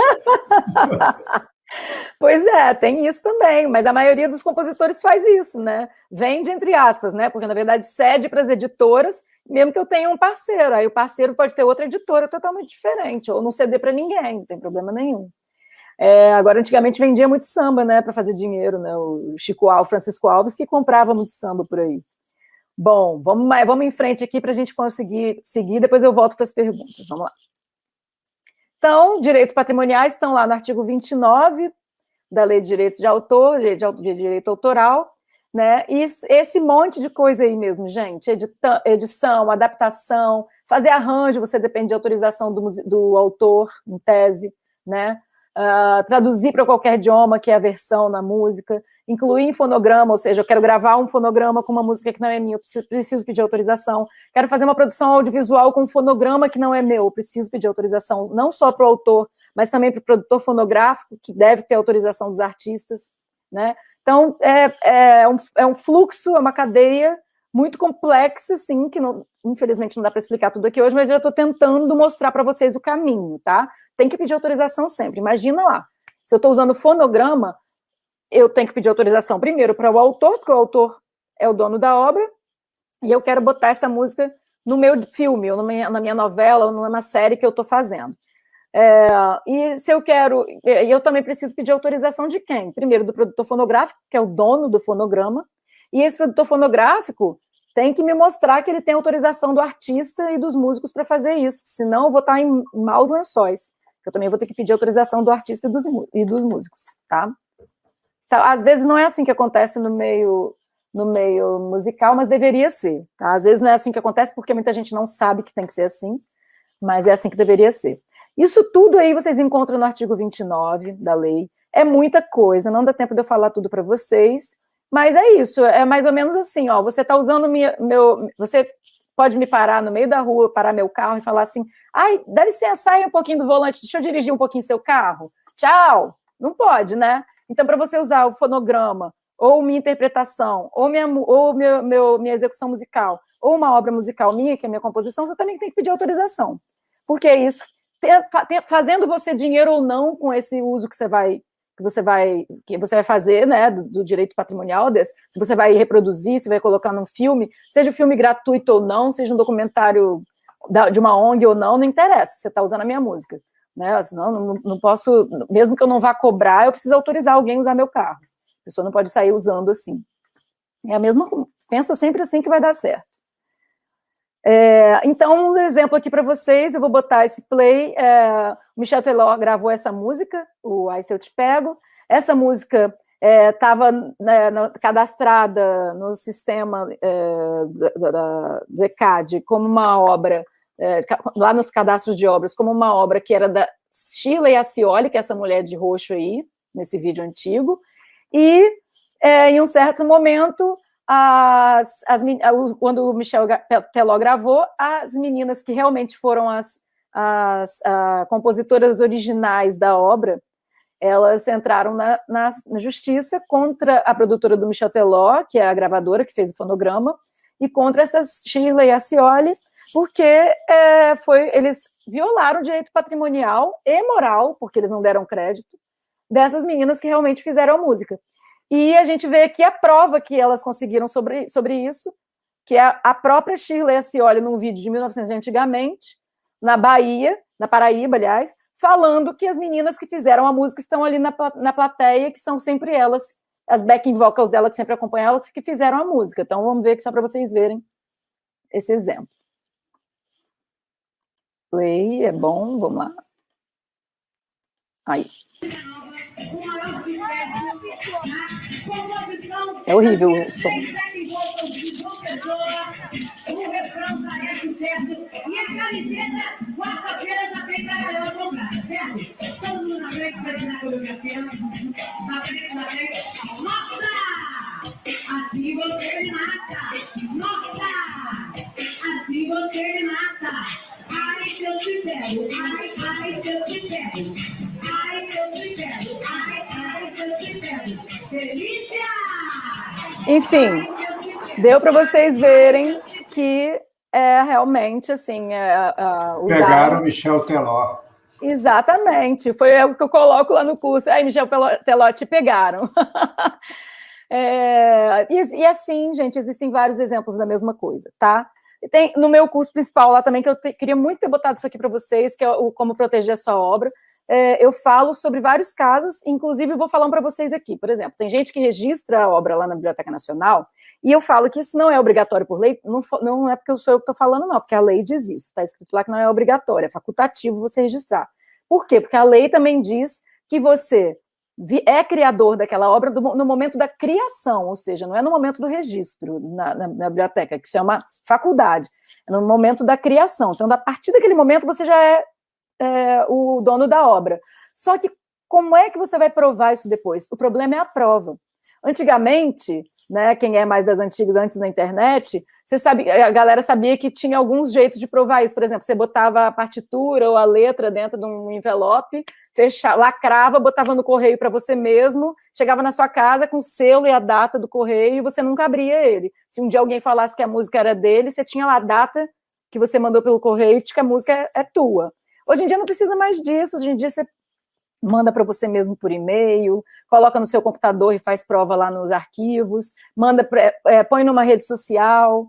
Pois tem isso também, mas a maioria dos compositores faz isso, né? Vende entre aspas, né? Porque, na verdade, cede para as editoras, mesmo que eu tenha um parceiro. Aí o parceiro pode ter outra editora totalmente diferente, ou não ceder para ninguém, não tem problema nenhum. Agora, antigamente vendia muito samba, né? Para fazer dinheiro, né? O Francisco Alves, que comprava muito samba por aí. Bom, vamos em frente aqui para a gente conseguir seguir, depois eu volto para as perguntas. Vamos lá. Então, direitos patrimoniais estão lá no artigo 29, da Lei de Direitos de Autor, de Direito Autoral, né? E esse monte de coisa aí mesmo, gente, edição, adaptação, fazer arranjo, você depende de autorização do autor, em tese, né? Traduzir para qualquer idioma, que é a versão na música, incluir em fonograma, ou seja, eu quero gravar um fonograma com uma música que não é minha, eu preciso pedir autorização, quero fazer uma produção audiovisual com um fonograma que não é meu, eu preciso pedir autorização, não só para o autor, mas também para o produtor fonográfico, que deve ter autorização dos artistas, né? Então, é um fluxo, é uma cadeia muito complexa, assim, que infelizmente não dá para explicar tudo aqui hoje, mas eu estou tentando mostrar para vocês o caminho, tá? Tem que pedir autorização sempre. Imagina lá, se eu estou usando fonograma, eu tenho que pedir autorização primeiro para o autor, porque o autor é o dono da obra, e eu quero botar essa música no meu filme, ou na minha novela, ou numa série que eu estou fazendo. E se eu quero... Eu também preciso pedir autorização de quem? Primeiro, do produtor fonográfico, que é o dono do fonograma, e esse produtor fonográfico tem que me mostrar que ele tem autorização do artista e dos músicos para fazer isso, senão eu vou estar em maus lençóis. Eu também vou ter que pedir autorização do artista e dos músicos, tá? Então, às vezes não é assim que acontece no meio musical, mas deveria ser, tá? Às vezes não é assim que acontece porque muita gente não sabe que tem que ser assim, mas é assim que deveria ser. Isso tudo aí vocês encontram no artigo 29 da lei. É muita coisa, não dá tempo de eu falar tudo para vocês, mas é isso, é mais ou menos assim, ó, você está usando você pode me parar no meio da rua, parar meu carro e falar assim, ai, dá licença, sai um pouquinho do volante, deixa eu dirigir um pouquinho seu carro, tchau, não pode, né? Então, para você usar o fonograma, ou minha interpretação, ou minha execução musical, ou uma obra musical minha, que é a minha composição, você também tem que pedir autorização, porque é isso, fazendo você dinheiro ou não com esse uso que você vai fazer, né, do direito patrimonial desse, se você vai reproduzir, se vai colocar num filme, seja um filme gratuito ou não, seja um documentário de uma ONG ou não interessa, você está usando a minha música, né, senão não posso, mesmo que eu não vá cobrar, eu preciso autorizar alguém a usar meu carro, a pessoa não pode sair usando assim, é a mesma, pensa sempre assim que vai dar certo. Então, um exemplo aqui para vocês, eu vou botar esse play, o Michel Teló gravou essa música, o Ai Se Eu Te Pego, essa música estava cadastrada no sistema do ECAD como uma obra, lá nos cadastros de obras, como uma obra que era da Shirley Acioli, que é essa mulher de roxo aí, nesse vídeo antigo, e em um certo momento... quando o Michel Teló gravou, as meninas que realmente foram as compositoras originais da obra, elas entraram na justiça contra a produtora do Michel Teló, que é a gravadora que fez o fonograma, e contra essas Shirley Acioli, porque eles violaram o direito patrimonial e moral, porque eles não deram crédito, dessas meninas que realmente fizeram a música. E a gente vê aqui a prova que elas conseguiram sobre isso, que é a própria Shirley Acioli, num vídeo de 1900 antigamente, na Bahia, na Paraíba, aliás, falando que as meninas que fizeram a música estão ali na plateia, que são sempre elas, as backing vocals dela, que sempre acompanham elas, que fizeram a música. Então, vamos ver aqui só para vocês verem esse exemplo. Play, é bom, vamos lá. Aí. É horrível o som. O refrão parece certo. E a camiseta, quarta-feira já tem caramba, certo? Todo mundo na frente, vai na coreografia. Na frente. Nossa! Assim você me mata. Nossa! Assim você me mata. Ai, que eu te pego. Ai, que eu te pego. Ai, que eu te pego. Ai, que eu te pego. Delícia! Enfim, deu para vocês verem que realmente, assim... Pegaram Michel Teló. Exatamente, foi o que eu coloco lá no curso. Aí, Michel Teló, te pegaram. E assim, gente, existem vários exemplos da mesma coisa, tá? Tem no meu curso principal lá também, que eu queria muito ter botado isso aqui para vocês, que é o Como Proteger a Sua Obra. Eu falo sobre vários casos, inclusive vou falar para vocês aqui. Por exemplo, tem gente que registra a obra lá na Biblioteca Nacional, e eu falo que isso não é obrigatório por lei, não é porque sou eu que estou falando, não, porque a lei diz isso, está escrito lá que não é obrigatório, é facultativo você registrar. Por quê? Porque a lei também diz que você é criador daquela obra no momento da criação, ou seja, não é no momento do registro na biblioteca, que isso é uma faculdade, é no momento da criação. Então, a partir daquele momento, você já é o dono da obra. Só que como é que você vai provar isso depois? O problema é a prova. Antigamente, né, quem é mais das antigas, antes da internet, você sabe, a galera sabia que tinha alguns jeitos de provar isso. Por exemplo, você botava a partitura ou a letra dentro de um envelope, lacrava, botava no correio para você mesmo, chegava na sua casa com o selo e a data do correio e você nunca abria ele. Se um dia alguém falasse que a música era dele, você tinha lá a data que você mandou pelo correio de que a música é tua. Hoje em dia não precisa mais disso, hoje em dia você manda para você mesmo por e-mail, coloca no seu computador e faz prova lá nos arquivos, põe numa rede social,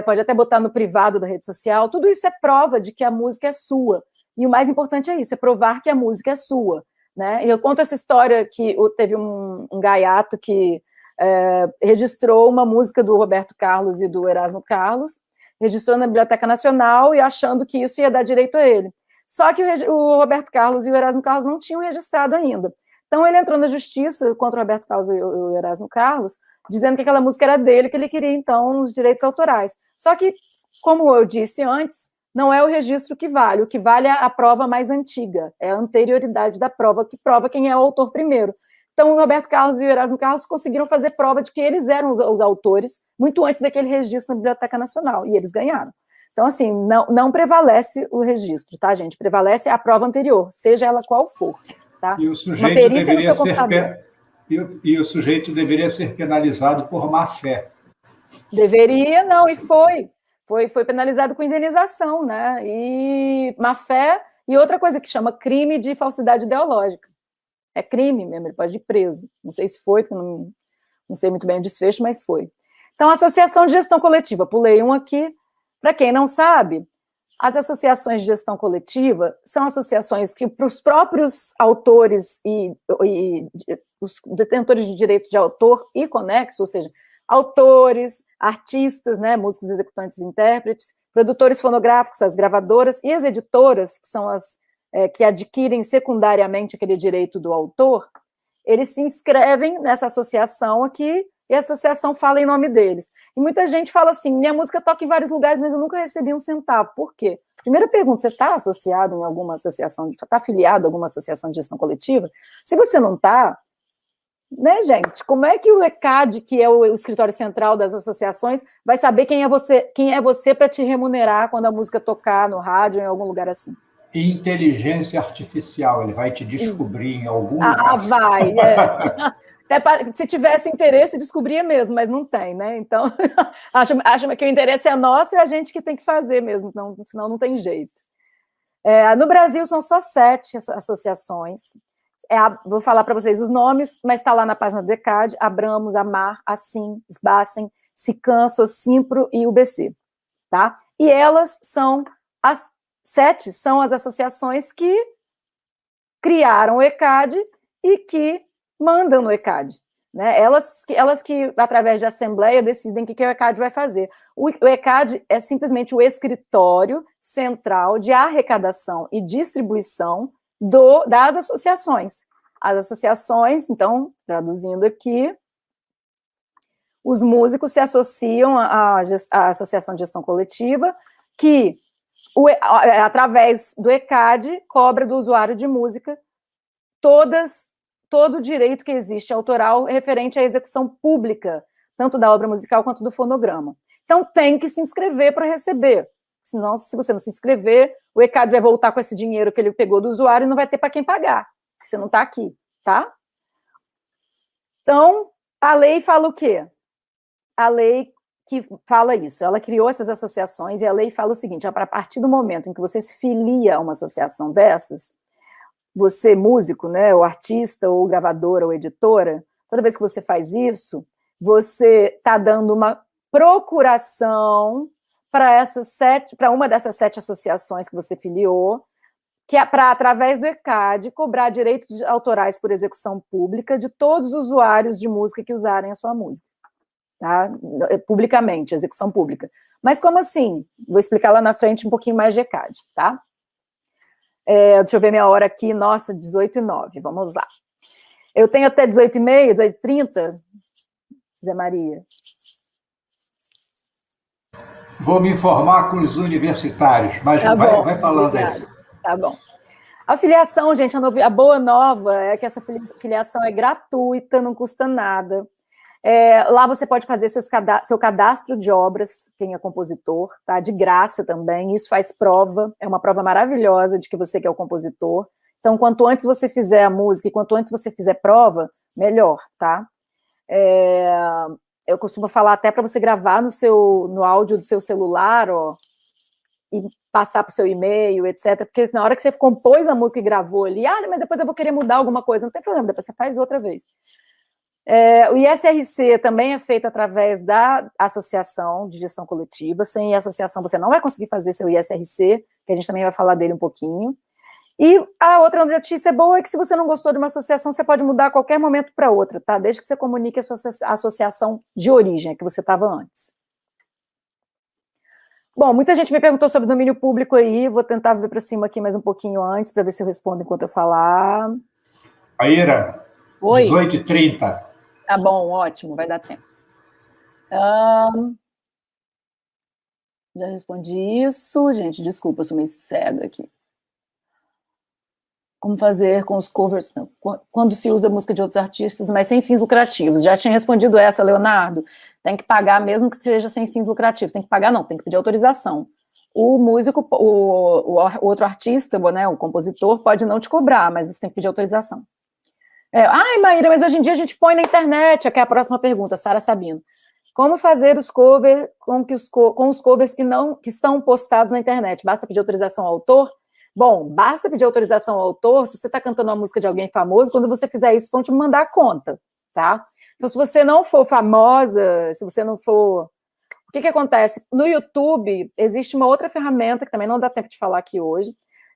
pode até botar no privado da rede social, tudo isso é prova de que a música é sua. E o mais importante é isso, é provar que a música é sua. Né? E eu conto essa história que teve um gaiato que registrou uma música do Roberto Carlos e do Erasmo Carlos, registrou na Biblioteca Nacional e achando que isso ia dar direito a ele. Só que o Roberto Carlos e o Erasmo Carlos não tinham registrado ainda. Então, ele entrou na justiça contra o Roberto Carlos e o Erasmo Carlos, dizendo que aquela música era dele, que ele queria, então, os direitos autorais. Só que, como eu disse antes, não é o registro que vale. O que vale é a prova mais antiga, é a anterioridade da prova, que prova quem é o autor primeiro. Então, o Roberto Carlos e o Erasmo Carlos conseguiram fazer prova de que eles eram os autores, muito antes daquele registro na Biblioteca Nacional, e eles ganharam. Então, assim, não prevalece o registro, tá, gente? Prevalece a prova anterior, seja ela qual for, tá? E o sujeito deveria ser e o sujeito deveria ser penalizado por má-fé. Deveria, não, e foi. Foi penalizado com indenização, né? E má-fé, e outra coisa que chama crime de falsidade ideológica. É crime mesmo, ele pode ir preso. Não sei se foi, porque não sei muito bem o desfecho, mas foi. Então, Associação de Gestão Coletiva, pulei um aqui. Para quem não sabe, as associações de gestão coletiva são associações que, para os próprios autores e os detentores de direito de autor e conexo, ou seja, autores, artistas, né, músicos, executantes e intérpretes, produtores fonográficos, as gravadoras e as editoras, que são as que adquirem secundariamente aquele direito do autor, eles se inscrevem nessa associação aqui e a associação fala em nome deles. E muita gente fala assim, minha música toca em vários lugares, mas eu nunca recebi um centavo. Por quê? Primeira pergunta, você está associado em alguma associação, está afiliado a alguma associação de gestão coletiva? Se você não está, né, gente, como é que o ECAD, que é o escritório central das associações, vai saber quem é você para te remunerar quando a música tocar no rádio, em algum lugar assim? Inteligência artificial, ele vai te descobrir em algum lugar. Vai, Até se tivesse interesse, descobria mesmo, mas não tem, né? Então, acho que o interesse é nosso e a gente que tem que fazer mesmo, senão não tem jeito. No Brasil, são só 7 associações. Vou falar para vocês os nomes, mas está lá na página do ECAD: Abramos, Amar, Assim, Sbacen, Sican, Socimpro e UBC. Tá? E elas são, as 7 são as associações que criaram o ECAD e que mandam no ECAD, né? Elas que, através de assembleia, decidem o que o ECAD vai fazer. O ECAD é simplesmente o escritório central de arrecadação e distribuição das associações. As associações, então, traduzindo aqui, os músicos se associam à Associação de Gestão Coletiva, que, através do ECAD, cobra do usuário de música todo o direito que existe autoral referente à execução pública, tanto da obra musical quanto do fonograma. Então, tem que se inscrever para receber. Senão, se você não se inscrever, o ECAD vai voltar com esse dinheiro que ele pegou do usuário e não vai ter para quem pagar, porque você não está aqui, tá? Então, a lei fala o quê? A lei que fala isso, ela criou essas associações e a lei fala o seguinte: a partir do momento em que você se filia a uma associação dessas, você, músico, né, ou artista, ou gravadora, ou editora, toda vez que você faz isso, você está dando uma procuração para uma dessas 7 associações que você filiou, que é para, através do ECAD, cobrar direitos autorais por execução pública de todos os usuários de música que usarem a sua música. Tá? Publicamente, execução pública. Mas como assim? Vou explicar lá na frente um pouquinho mais de ECAD, tá? Deixa eu ver minha hora aqui, nossa, 18h09, vamos lá. Eu tenho até 18h30, 18h30, Zé Maria. Vou me informar com os universitários, mas Tá vai falando aí. Tá bom. A filiação, gente, a boa nova é que essa filiação é gratuita, não custa nada. Lá você pode fazer seu cadastro de obras, quem é compositor, tá? De graça também, isso faz prova, é uma prova maravilhosa de que você que é o compositor. Então, quanto antes você fizer a música e quanto antes você fizer prova, melhor, tá? Eu costumo falar até para você gravar no áudio do seu celular, ó, e passar para o seu e-mail, etc. Porque na hora que você compôs a música e gravou ali, mas depois eu vou querer mudar alguma coisa, não tem problema, depois você faz outra vez. O ISRC também é feito através da Associação de Gestão Coletiva. Sem associação você não vai conseguir fazer seu ISRC, que a gente também vai falar dele um pouquinho. E a outra notícia boa é que se você não gostou de uma associação, você pode mudar a qualquer momento para outra, tá? Desde que você comunique a sua associação de origem, que você estava antes. Bom, muita gente me perguntou sobre domínio público aí, vou tentar ver para cima aqui mais um pouquinho antes, para ver se eu respondo enquanto eu falar. Maíra, 18h30. Tá bom, ótimo, vai dar tempo. Já respondi isso. Gente, desculpa, eu sou meio cega aqui. Como fazer com os covers, não, quando se usa música de outros artistas, mas sem fins lucrativos? Já tinha respondido essa, Leonardo. Tem que pagar, mesmo que seja sem fins lucrativos. Tem que pagar, não, tem que pedir autorização. O músico, o outro artista, né, o compositor, pode não te cobrar, mas você tem que pedir autorização. Maíra, mas hoje em dia a gente põe na internet, aqui é a próxima pergunta, Sara Sabino. Como fazer os covers com os covers que são postados na internet? Basta pedir autorização ao autor? Bom, basta pedir autorização ao autor se você está cantando uma música de alguém famoso, quando você fizer isso, vão te mandar a conta, tá? Então, se você não for famosa, se você não for... O que acontece? No YouTube, existe uma outra ferramenta, que também não dá tempo de falar aqui hoje,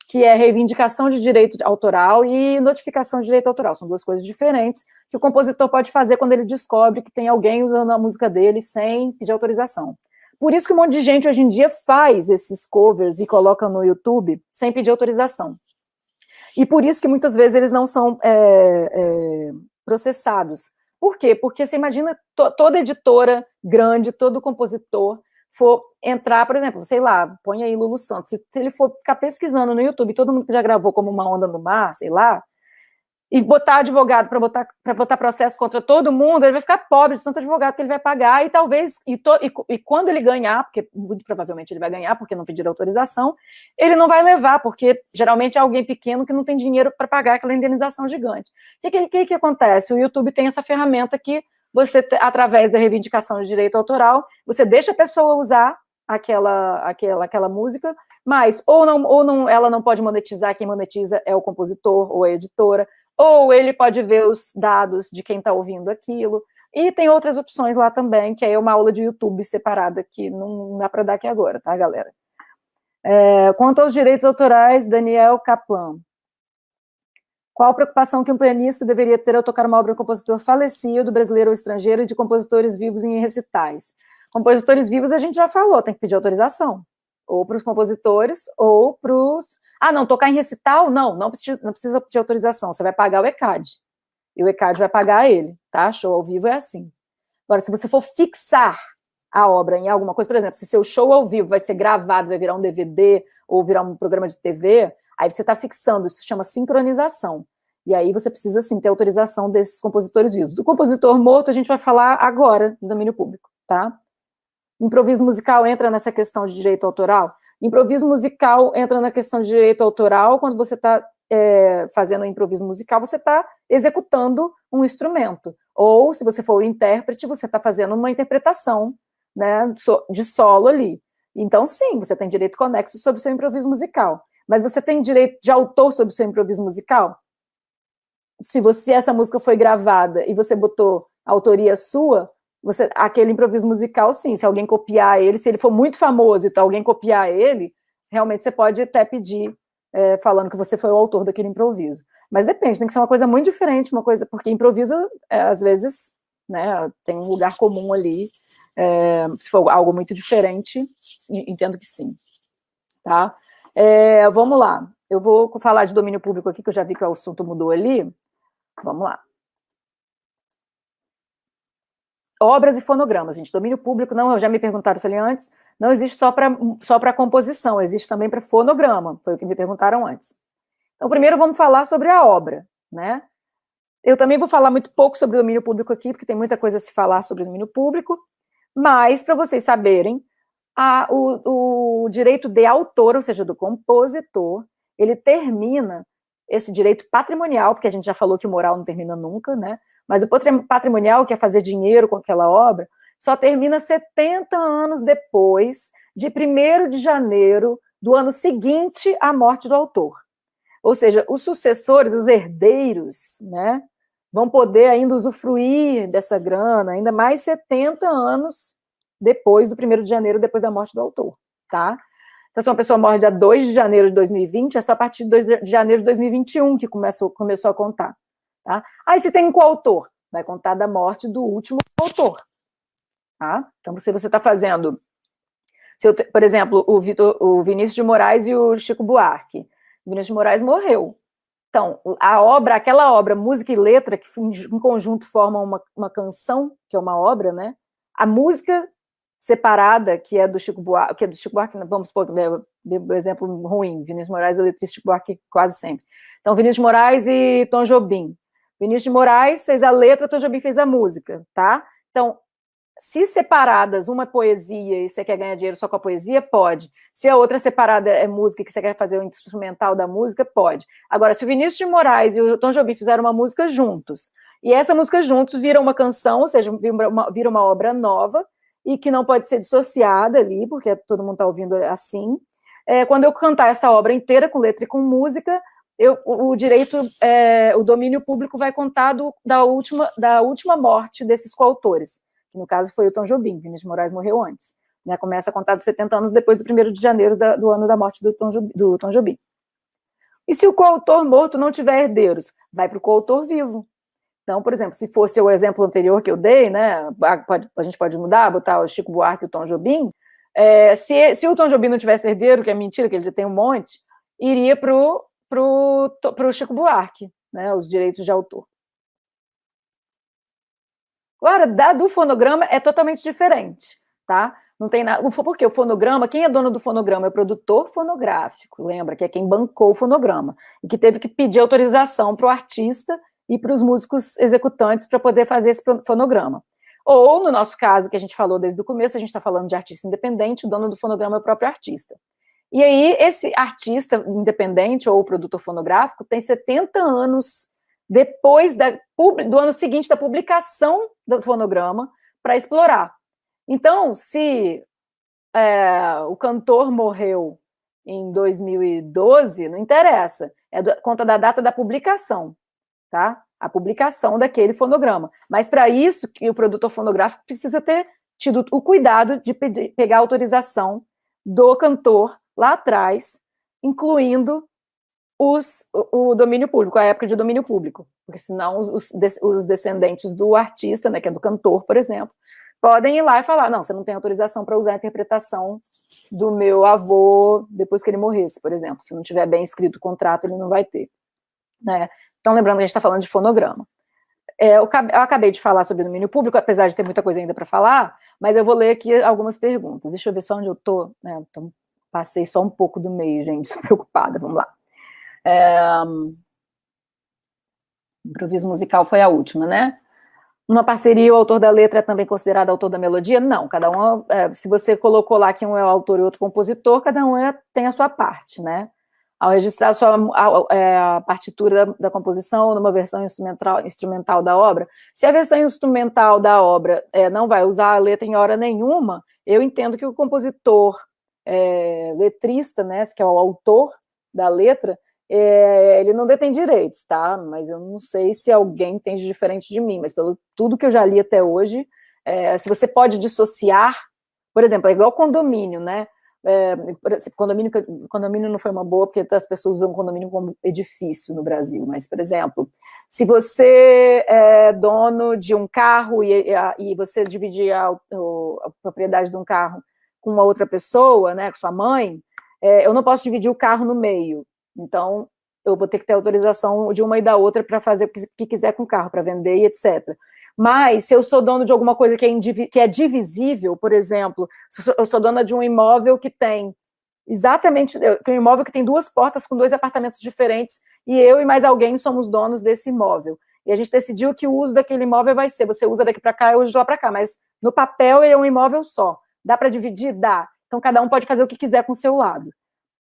que é reivindicação de direito autoral e notificação de direito autoral. São duas coisas diferentes que o compositor pode fazer quando ele descobre que tem alguém usando a música dele sem pedir autorização. Por isso que um monte de gente hoje em dia faz esses covers e coloca no YouTube sem pedir autorização. E por isso que muitas vezes eles não são processados. Por quê? Porque você imagina toda editora grande, todo compositor for entrar, por exemplo, sei lá, põe aí Lulu Santos, se ele for ficar pesquisando no YouTube, todo mundo que já gravou Como uma Onda no Mar, sei lá, e botar advogado para botar processo contra todo mundo, ele vai ficar pobre de tanto advogado que ele vai pagar, e talvez, e quando ele ganhar, porque muito provavelmente ele vai ganhar, porque não pediram autorização, ele não vai levar, porque geralmente é alguém pequeno que não tem dinheiro para pagar aquela indenização gigante. O que acontece? O YouTube tem essa ferramenta que você, através da reivindicação de direito autoral, você deixa a pessoa usar aquela música, mas ela não pode monetizar, quem monetiza é o compositor ou a editora, ou ele pode ver os dados de quem está ouvindo aquilo, e tem outras opções lá também, que é uma aula de YouTube separada, que não dá para dar aqui agora, tá, galera? Quanto aos direitos autorais, Daniel Kaplan. Qual a preocupação que um pianista deveria ter ao tocar uma obra de um compositor falecido, brasileiro ou estrangeiro, e de compositores vivos em recitais? Compositores vivos a gente já falou, tem que pedir autorização, ou para os compositores, ou para os... não, tocar em recital? Não precisa pedir autorização, você vai pagar o ECAD, e o ECAD vai pagar ele, tá? Show ao vivo é assim. Agora, se você for fixar a obra em alguma coisa, por exemplo, se seu show ao vivo vai ser gravado, vai virar um DVD, ou virar um programa de TV, aí você está fixando, isso se chama sincronização, e aí você precisa, sim, ter autorização desses compositores vivos. Do compositor morto, a gente vai falar agora, do domínio público, tá? Improviso musical entra nessa questão de direito autoral? Improviso musical entra na questão de direito autoral quando você está fazendo um improviso musical, você está executando um instrumento. Ou, se você for o intérprete, você está fazendo uma interpretação, né, de solo ali. Então, sim, você tem direito conexo sobre o seu improviso musical. Mas você tem direito de autor sobre o seu improviso musical? Se essa música foi gravada e você botou a autoria sua, aquele improviso musical, sim, se alguém copiar ele, se ele for muito famoso e alguém copiar ele, realmente você pode até pedir, falando que você foi o autor daquele improviso. Mas depende, tem que ser uma coisa muito diferente, porque improviso, às vezes, né, tem um lugar comum ali, se for algo muito diferente, entendo que sim. Tá? Vamos lá, eu vou falar de domínio público aqui, que eu já vi que o assunto mudou ali. Vamos lá. obras e fonogramas, gente. Domínio público, não, já me perguntaram isso ali antes, não existe só para composição, existe também para fonograma, foi o que me perguntaram antes. Então, primeiro vamos falar sobre a obra, né? Eu também vou falar muito pouco sobre domínio público aqui, porque tem muita coisa a se falar sobre domínio público, mas, para vocês saberem, o direito de autor, ou seja, do compositor, ele termina esse direito patrimonial, porque a gente já falou que o moral não termina nunca, né? Mas o patrimonial, que é fazer dinheiro com aquela obra, só termina 70 anos depois de 1º de janeiro do ano seguinte à morte do autor. Ou seja, os sucessores, os herdeiros, né, vão poder ainda usufruir dessa grana, ainda mais 70 anos depois do 1º de janeiro, depois da morte do autor, tá? Então, se uma pessoa morre dia 2 de janeiro de 2020, é só a partir de 2 de janeiro de 2021 que começou a contar, tá? Aí, se tem um coautor, vai contar da morte do último autor, tá? Então, se você está fazendo, por exemplo, o Vinícius de Moraes e o Chico Buarque, o Vinícius de Moraes morreu. Então, aquela obra, música e letra, que em conjunto formam uma canção, que é uma obra, né? A música separada, que é do Chico Buarque, vamos supor, o exemplo ruim, Vinícius de Moraes e letrista Chico Buarque quase sempre. Então, Vinícius de Moraes e Tom Jobim. Vinícius de Moraes fez a letra, Tom Jobim fez a música, tá? Então, se separadas, uma é poesia e você quer ganhar dinheiro só com a poesia, pode. Se a outra separada é música e que você quer fazer o instrumental da música, pode. Agora, se o Vinícius de Moraes e o Tom Jobim fizeram uma música juntos, e essa música juntos vira uma canção, ou seja, vira uma obra nova, e que não pode ser dissociada ali, porque todo mundo está ouvindo assim, quando eu cantar essa obra inteira, com letra e com música, o domínio público vai contar da última morte desses coautores, que no caso foi o Tom Jobim. Vinícius de Moraes morreu antes, né? Começa a contar dos 70 anos depois do 1º de janeiro do ano da morte do Tom Jobim. E se o coautor morto não tiver herdeiros, vai para o coautor vivo. Então, por exemplo, se fosse o exemplo anterior que eu dei, né, a gente pode mudar, botar o Chico Buarque e o Tom Jobim, se o Tom Jobim não tivesse herdeiro, que é mentira, que ele já tem um monte, iria para o Chico Buarque, né, os direitos de autor. Agora, do fonograma é totalmente diferente, tá? Não tem nada, porque o fonograma, quem é dono do fonograma é o produtor fonográfico, lembra, que é quem bancou o fonograma, e que teve que pedir autorização para o artista e para os músicos executantes para poder fazer esse fonograma. Ou, no nosso caso, que a gente falou desde o começo, a gente está falando de artista independente, o dono do fonograma é o próprio artista. E aí, esse artista independente ou produtor fonográfico tem 70 anos depois do ano seguinte da publicação do fonograma para explorar. Então, se o cantor morreu em 2012, não interessa, conta da data da publicação, tá? A publicação daquele fonograma. Mas para isso que o produtor fonográfico precisa ter tido o cuidado de pegar a autorização do cantor lá atrás, incluindo o domínio público, a época de domínio público, porque senão os descendentes do artista, né, que é do cantor, por exemplo, podem ir lá e falar, não, você não tem autorização para usar a interpretação do meu avô depois que ele morresse, por exemplo. Se não tiver bem escrito o contrato, ele não vai ter, né? Então, lembrando que a gente está falando de fonograma. Eu acabei de falar sobre o domínio público, apesar de ter muita coisa ainda para falar, mas eu vou ler aqui algumas perguntas. Deixa eu ver só onde eu estou. Então, passei só um pouco do meio, gente, estou preocupada, vamos lá. Improviso musical foi a última, né? Numa parceria, o autor da letra é também considerado autor da melodia? Não, cada um, se você colocou lá que um é o autor e outro compositor, cada um tem a sua parte, né? Ao registrar a partitura da composição numa versão instrumental da obra, se a versão instrumental da obra não vai usar a letra em hora nenhuma, eu entendo que o compositor letrista, né, que é o autor da letra, ele não detém direitos, tá? Mas eu não sei se alguém entende diferente de mim, mas pelo tudo que eu já li até hoje, se você pode dissociar, por exemplo, é igual condomínio, né? Condomínio não foi uma boa, porque as pessoas usam condomínio como edifício no Brasil, mas, por exemplo, se você é dono de um carro e você dividir a propriedade de um carro com uma outra pessoa, né, com sua mãe, eu não posso dividir o carro no meio, então eu vou ter que ter autorização de uma e da outra para fazer o que quiser com o carro, para vender e etc. Mas, se eu sou dono de alguma coisa que é divisível, por exemplo, se eu sou dona de um imóvel que tem exatamente, um imóvel que tem 2 portas com 2 apartamentos diferentes, e eu e mais alguém somos donos desse imóvel. E a gente decidiu que o uso daquele imóvel vai ser, você usa daqui para cá, eu uso de lá para cá, mas no papel ele é um imóvel só. Dá para dividir? Dá. Então, cada um pode fazer o que quiser com o seu lado,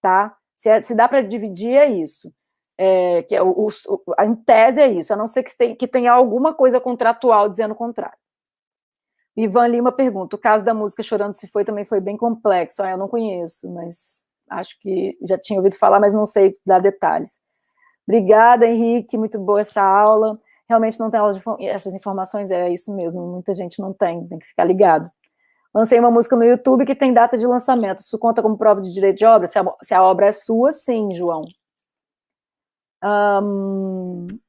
tá? Se dá para dividir, é isso. Em tese é isso, a não ser que tenha alguma coisa contratual dizendo o contrário. Ivan Lima pergunta, o caso da música Chorando Se Foi também foi bem complexo. Eu não conheço, mas acho que já tinha ouvido falar, mas não sei dar detalhes. Obrigada, Henrique, muito boa essa aula. Realmente não tem aula de essas informações, é isso mesmo, muita gente não tem que ficar ligado. Lancei uma música no YouTube que tem data de lançamento. Isso conta como prova de direito de obra? Se a obra é sua, sim, João.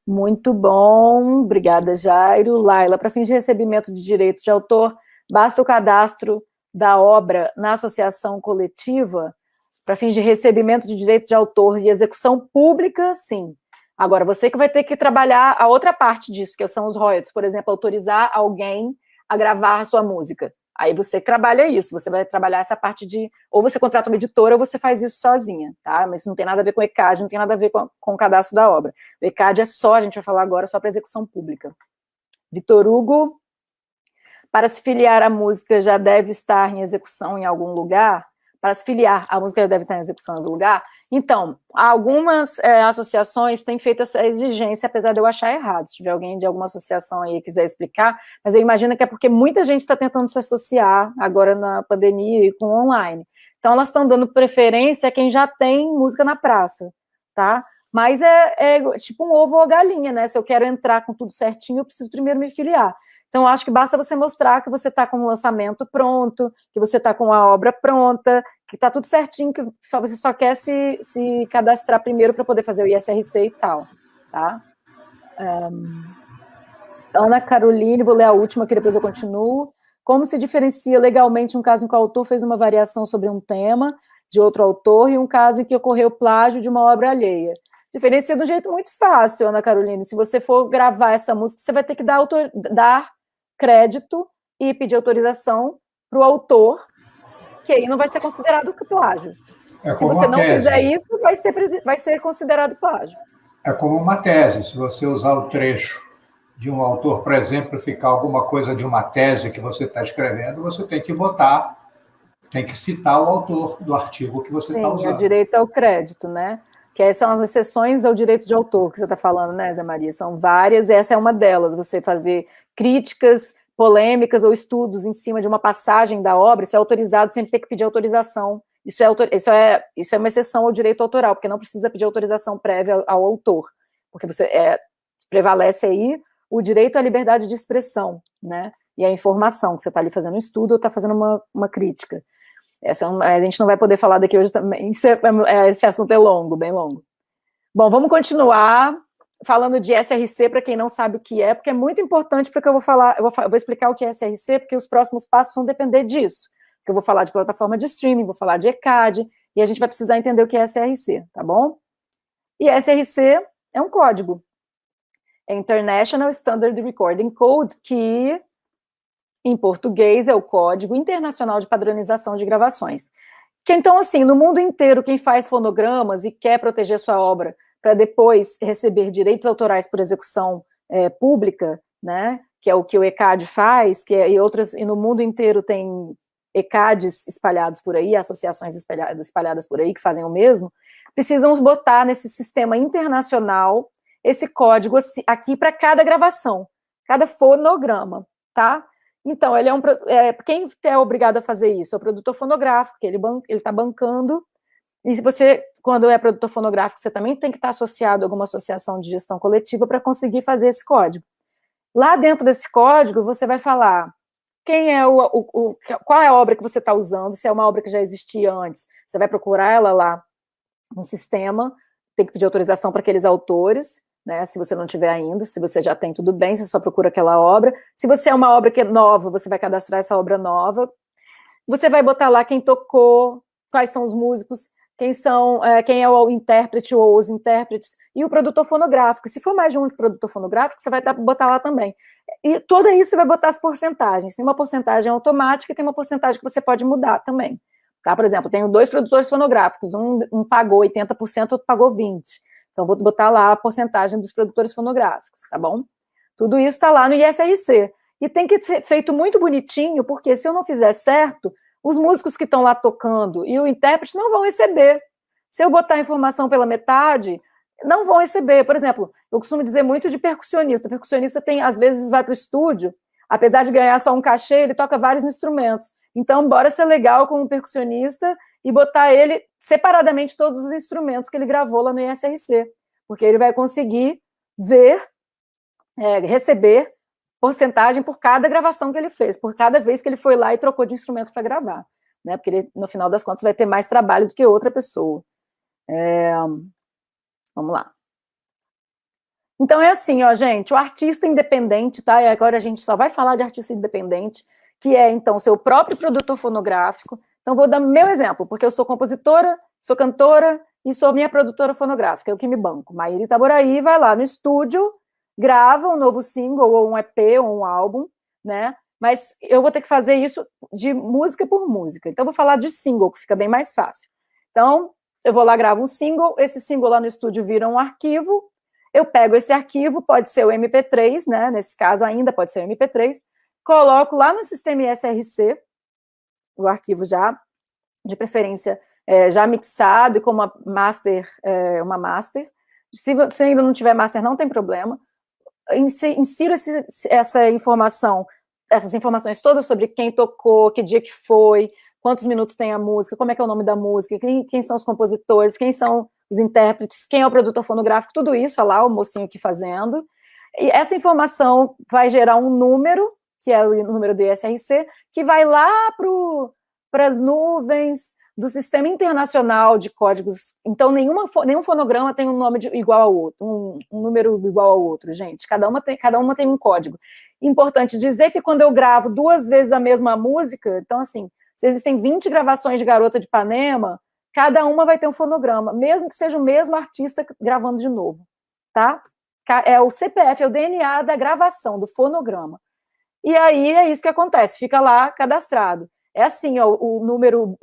Muito bom, obrigada, Jairo. Laila, para fins de recebimento de direito de autor, basta o cadastro da obra na associação coletiva? Para fins de recebimento de direito de autor e execução pública, sim. Agora, você que vai ter que trabalhar a outra parte disso, que são os royalties, por exemplo, autorizar alguém a gravar a sua música. Aí você trabalha isso, você vai trabalhar essa parte de... Ou você contrata uma editora ou você faz isso sozinha, tá? Mas isso não tem nada a ver com o ECAD, não tem nada a ver com o cadastro da obra. O ECAD é só, a gente vai falar agora, só para execução pública. Vitor Hugo, para se filiar a música já deve estar em execução em algum lugar? Para se filiar, a música já deve estar em execução em algum lugar? Então, algumas associações têm feito essa exigência, apesar de eu achar errado. Se tiver alguém de alguma associação aí que quiser explicar, mas eu imagino que é porque muita gente está tentando se associar agora na pandemia e com online. Então, elas estão dando preferência a quem já tem música na praça, tá? Mas é tipo um ovo ou galinha, né? Se eu quero entrar com tudo certinho, eu preciso primeiro me filiar. Então, acho que basta você mostrar que você está com o lançamento pronto, que você está com a obra pronta, que está tudo certinho, que você só quer se cadastrar primeiro para poder fazer o ISRC e tal, tá? Ana Caroline, vou ler a última, que depois eu continuo. Como se diferencia legalmente um caso em que o autor fez uma variação sobre um tema de outro autor e um caso em que ocorreu plágio de uma obra alheia? Diferencia de um jeito muito fácil, Ana Caroline. Se você for gravar essa música, você vai ter que dar crédito e pedir autorização para o autor, que aí não vai ser considerado plágio. Se você não fizer isso, vai ser considerado plágio. É como uma tese. Se você usar o trecho de um autor para exemplificar alguma coisa de uma tese que você está escrevendo, você tem que tem que citar o autor do artigo que você está usando. Sim, o direito ao crédito, né? Que são as exceções ao direito de autor que você está falando, né, Zé Maria? São várias, e essa é uma delas, você fazer críticas, polêmicas ou estudos em cima de uma passagem da obra, isso é autorizado, sempre tem que pedir autorização. Isso é uma exceção ao direito autoral, porque não precisa pedir autorização prévia ao autor, porque prevalece aí o direito à liberdade de expressão, né? E a informação, que você está ali fazendo um estudo ou está fazendo uma crítica. A gente não vai poder falar daqui hoje também, esse assunto é longo, bem longo. Bom, vamos continuar falando de SRC, para quem não sabe o que é, porque é muito importante, porque eu vou explicar o que é SRC, porque os próximos passos vão depender disso. Porque eu vou falar de plataforma de streaming, vou falar de ECAD, e a gente vai precisar entender o que é SRC, tá bom? E SRC é um código. É International Standard Recording Code, que em português é o Código Internacional de Padronização de Gravações. Que então, assim, no mundo inteiro, quem faz fonogramas e quer proteger sua obra para depois receber direitos autorais por execução pública, né, que é o que o ECAD faz, e no mundo inteiro tem ECADs espalhados por aí, associações espalhadas por aí que fazem o mesmo, precisam botar nesse sistema internacional esse código aqui para cada gravação, cada fonograma, tá? Então, quem é obrigado a fazer isso? É o produtor fonográfico, que ele está bancando, e se você, quando é produtor fonográfico, você também tem que estar associado a alguma associação de gestão coletiva para conseguir fazer esse código. Lá dentro desse código, você vai falar qual é a obra que você está usando, se é uma obra que já existia antes, você vai procurar ela lá no sistema, tem que pedir autorização para aqueles autores, né, se você não tiver ainda, se você já tem, tudo bem, você só procura aquela obra. Se você é uma obra que é nova, você vai cadastrar essa obra nova, você vai botar lá quem tocou, quais são os músicos, quem é o intérprete ou os intérpretes, e o produtor fonográfico. Se for mais de um produtor fonográfico, você vai botar lá também. E tudo isso você vai botar as porcentagens. Tem uma porcentagem automática e tem uma porcentagem que você pode mudar também. Tá? Por exemplo, tenho 2 produtores fonográficos, um pagou 80%, outro pagou 20%. Então, vou botar lá a porcentagem dos produtores fonográficos, tá bom? Tudo isso está lá no ISRC. E tem que ser feito muito bonitinho, porque se eu não fizer certo, os músicos que estão lá tocando e o intérprete não vão receber. Se eu botar a informação pela metade, não vão receber. Por exemplo, eu costumo dizer muito de percussionista. Percussionista às vezes vai para o estúdio, apesar de ganhar só um cachê, ele toca vários instrumentos. Então, bora ser legal com o percussionista e botar ele separadamente todos os instrumentos que ele gravou lá no ISRC, porque ele vai conseguir receber porcentagem por cada gravação que ele fez, por cada vez que ele foi lá e trocou de instrumento para gravar, né? Porque ele, no final das contas, vai ter mais trabalho do que outra pessoa. Vamos lá. Então, é assim, ó, gente, o artista independente, tá? E agora a gente só vai falar de artista independente, que é, então, seu próprio produtor fonográfico. Então, vou dar meu exemplo, porque eu sou compositora, sou cantora e sou minha produtora fonográfica, eu que me banco. Maíra Itaboraí vai lá no estúdio, grava um novo single, ou um EP, ou um álbum, né? Mas eu vou ter que fazer isso de música por música. Então, eu vou falar de single, que fica bem mais fácil. Então, eu vou lá, gravo um single, esse single lá no estúdio vira um arquivo, eu pego esse arquivo, pode ser o MP3, né? Nesse caso ainda pode ser o MP3, coloco lá no sistema ISRC, o arquivo já, de preferência, já mixado e com uma master. Se ainda não tiver master, não tem problema. Insiro essas informações todas sobre quem tocou, que dia que foi, quantos minutos tem a música, como é que é o nome da música, quem são os compositores, quem são os intérpretes, quem é o produtor fonográfico, tudo isso, olha lá, o mocinho aqui fazendo. E essa informação vai gerar um número, que é o número do ISRC, que vai lá para as nuvens do Sistema Internacional de Códigos. Então, nenhum fonograma tem um nome igual ao outro, um número igual ao outro, gente. Cada uma tem um código. Importante dizer que quando eu gravo 2 vezes a mesma música, então, assim, se existem 20 gravações de Garota de Ipanema, cada uma vai ter um fonograma, mesmo que seja o mesmo artista gravando de novo, tá? É o CPF, é o DNA da gravação, do fonograma. E aí é isso que acontece, fica lá cadastrado. É assim, ó, o número,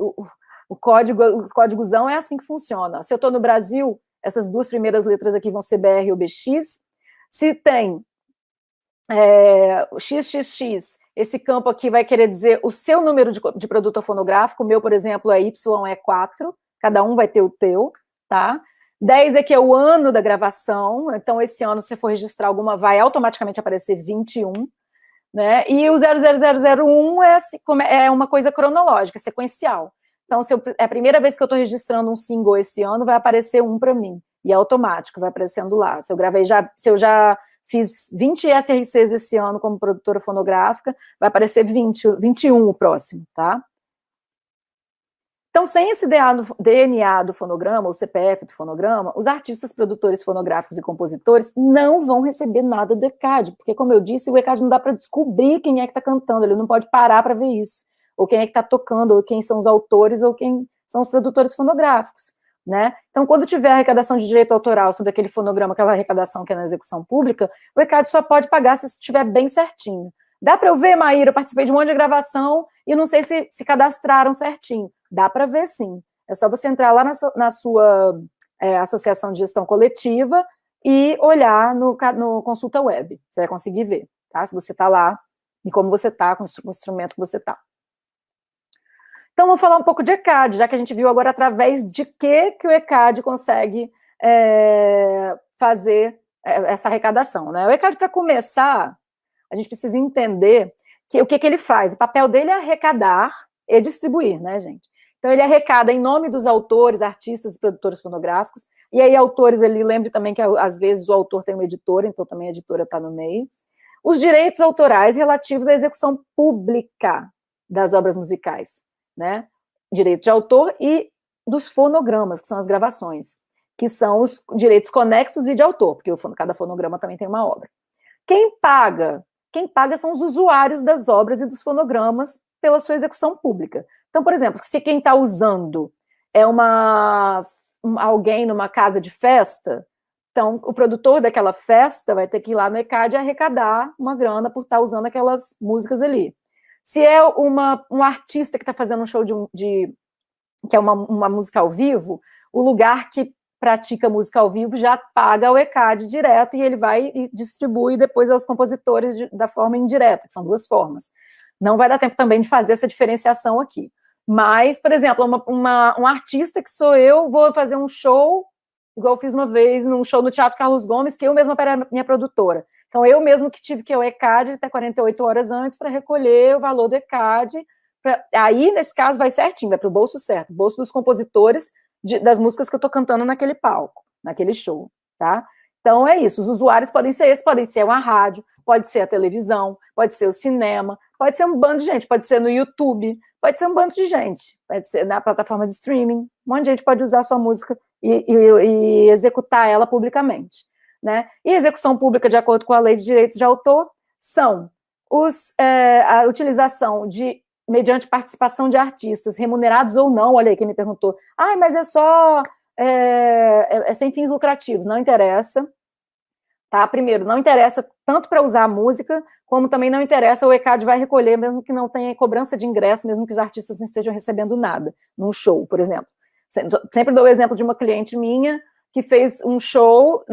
o códigozão é assim que funciona. Se eu estou no Brasil, essas 2 primeiras letras aqui vão ser BR ou BX. Se tem XXX, esse campo aqui vai querer dizer o seu número de produtor fonográfico. O meu, por exemplo, é YE4, cada um vai ter o teu, tá? 10 aqui é o ano da gravação, então esse ano, se você for registrar alguma, vai automaticamente aparecer 21, né? E o 00001 é uma coisa cronológica, sequencial. Então, se é a primeira vez que eu estou registrando um single esse ano, vai aparecer 1 para mim, e é automático, vai aparecendo lá. Se eu já fiz 20 SRCs esse ano como produtora fonográfica, vai aparecer 21 o próximo, tá? Então, sem esse DNA do fonograma, o CPF do fonograma, os artistas, produtores fonográficos e compositores não vão receber nada do ECAD, porque, como eu disse, o ECAD não dá para descobrir quem é que está cantando, ele não pode parar para ver isso, ou quem é que está tocando, ou quem são os autores, ou quem são os produtores fonográficos, né? Então, quando tiver arrecadação de direito autoral sobre aquele fonograma, aquela arrecadação que é na execução pública, o ECAD só pode pagar se isso estiver bem certinho. Dá para eu ver, Maíra, eu participei de um monte de gravação e não sei se cadastraram certinho. Dá para ver, sim. É só você entrar lá na sua associação de gestão coletiva e olhar no consulta web. Você vai conseguir ver, tá? Se você está lá e como você está, com o instrumento que você está. Então, vamos falar um pouco de ECAD, já que a gente viu agora através de que o ECAD consegue fazer essa arrecadação, né? O ECAD, para começar, a gente precisa entender o que ele faz. O papel dele é arrecadar e distribuir, né, gente? Então, ele arrecada em nome dos autores, artistas e produtores fonográficos, e aí autores, ele lembre também que, às vezes, o autor tem uma editora, então também a editora está no meio. Os direitos autorais relativos à execução pública das obras musicais, né? Direito de autor e dos fonogramas, que são as gravações, que são os direitos conexos e de autor, porque cada fonograma também tem uma obra. Quem paga são os usuários das obras e dos fonogramas pela sua execução pública. Então, por exemplo, se quem está usando é alguém numa casa de festa, então o produtor daquela festa vai ter que ir lá no ECAD e arrecadar uma grana por estar usando aquelas músicas ali. Se é um artista que está fazendo um show que é uma música ao vivo, o lugar que pratica música ao vivo já paga o ECAD direto e ele vai e distribui depois aos compositores da forma indireta, que são duas formas. Não vai dar tempo também de fazer essa diferenciação aqui. Mas, por exemplo, um artista que sou eu, vou fazer um show, igual eu fiz uma vez, num show no Teatro Carlos Gomes, que eu mesma era minha produtora. Então, eu mesmo que tive que ir ao ECAD até 48 horas antes para recolher o valor do ECAD. Aí, nesse caso, vai certinho, vai para o bolso certo, bolso dos compositores das músicas que eu estou cantando naquele palco, naquele show, tá? Então, é isso. Os usuários podem ser esses, podem ser uma rádio, pode ser a televisão, pode ser o cinema, pode ser um bando de gente, pode ser no YouTube, pode ser um bando de gente, pode ser na plataforma de streaming, um monte de gente pode usar a sua música e executar ela publicamente, né? E execução pública, de acordo com a Lei de Direitos de Autor, são a utilização mediante participação de artistas, remunerados ou não, olha aí quem me perguntou, mas é só, sem fins lucrativos, não interessa, tá? Primeiro, não interessa tanto para usar a música, como também não interessa, o ECAD vai recolher, mesmo que não tenha cobrança de ingresso, mesmo que os artistas não estejam recebendo nada, num show, por exemplo. Sempre dou o exemplo de uma cliente minha, que fez um show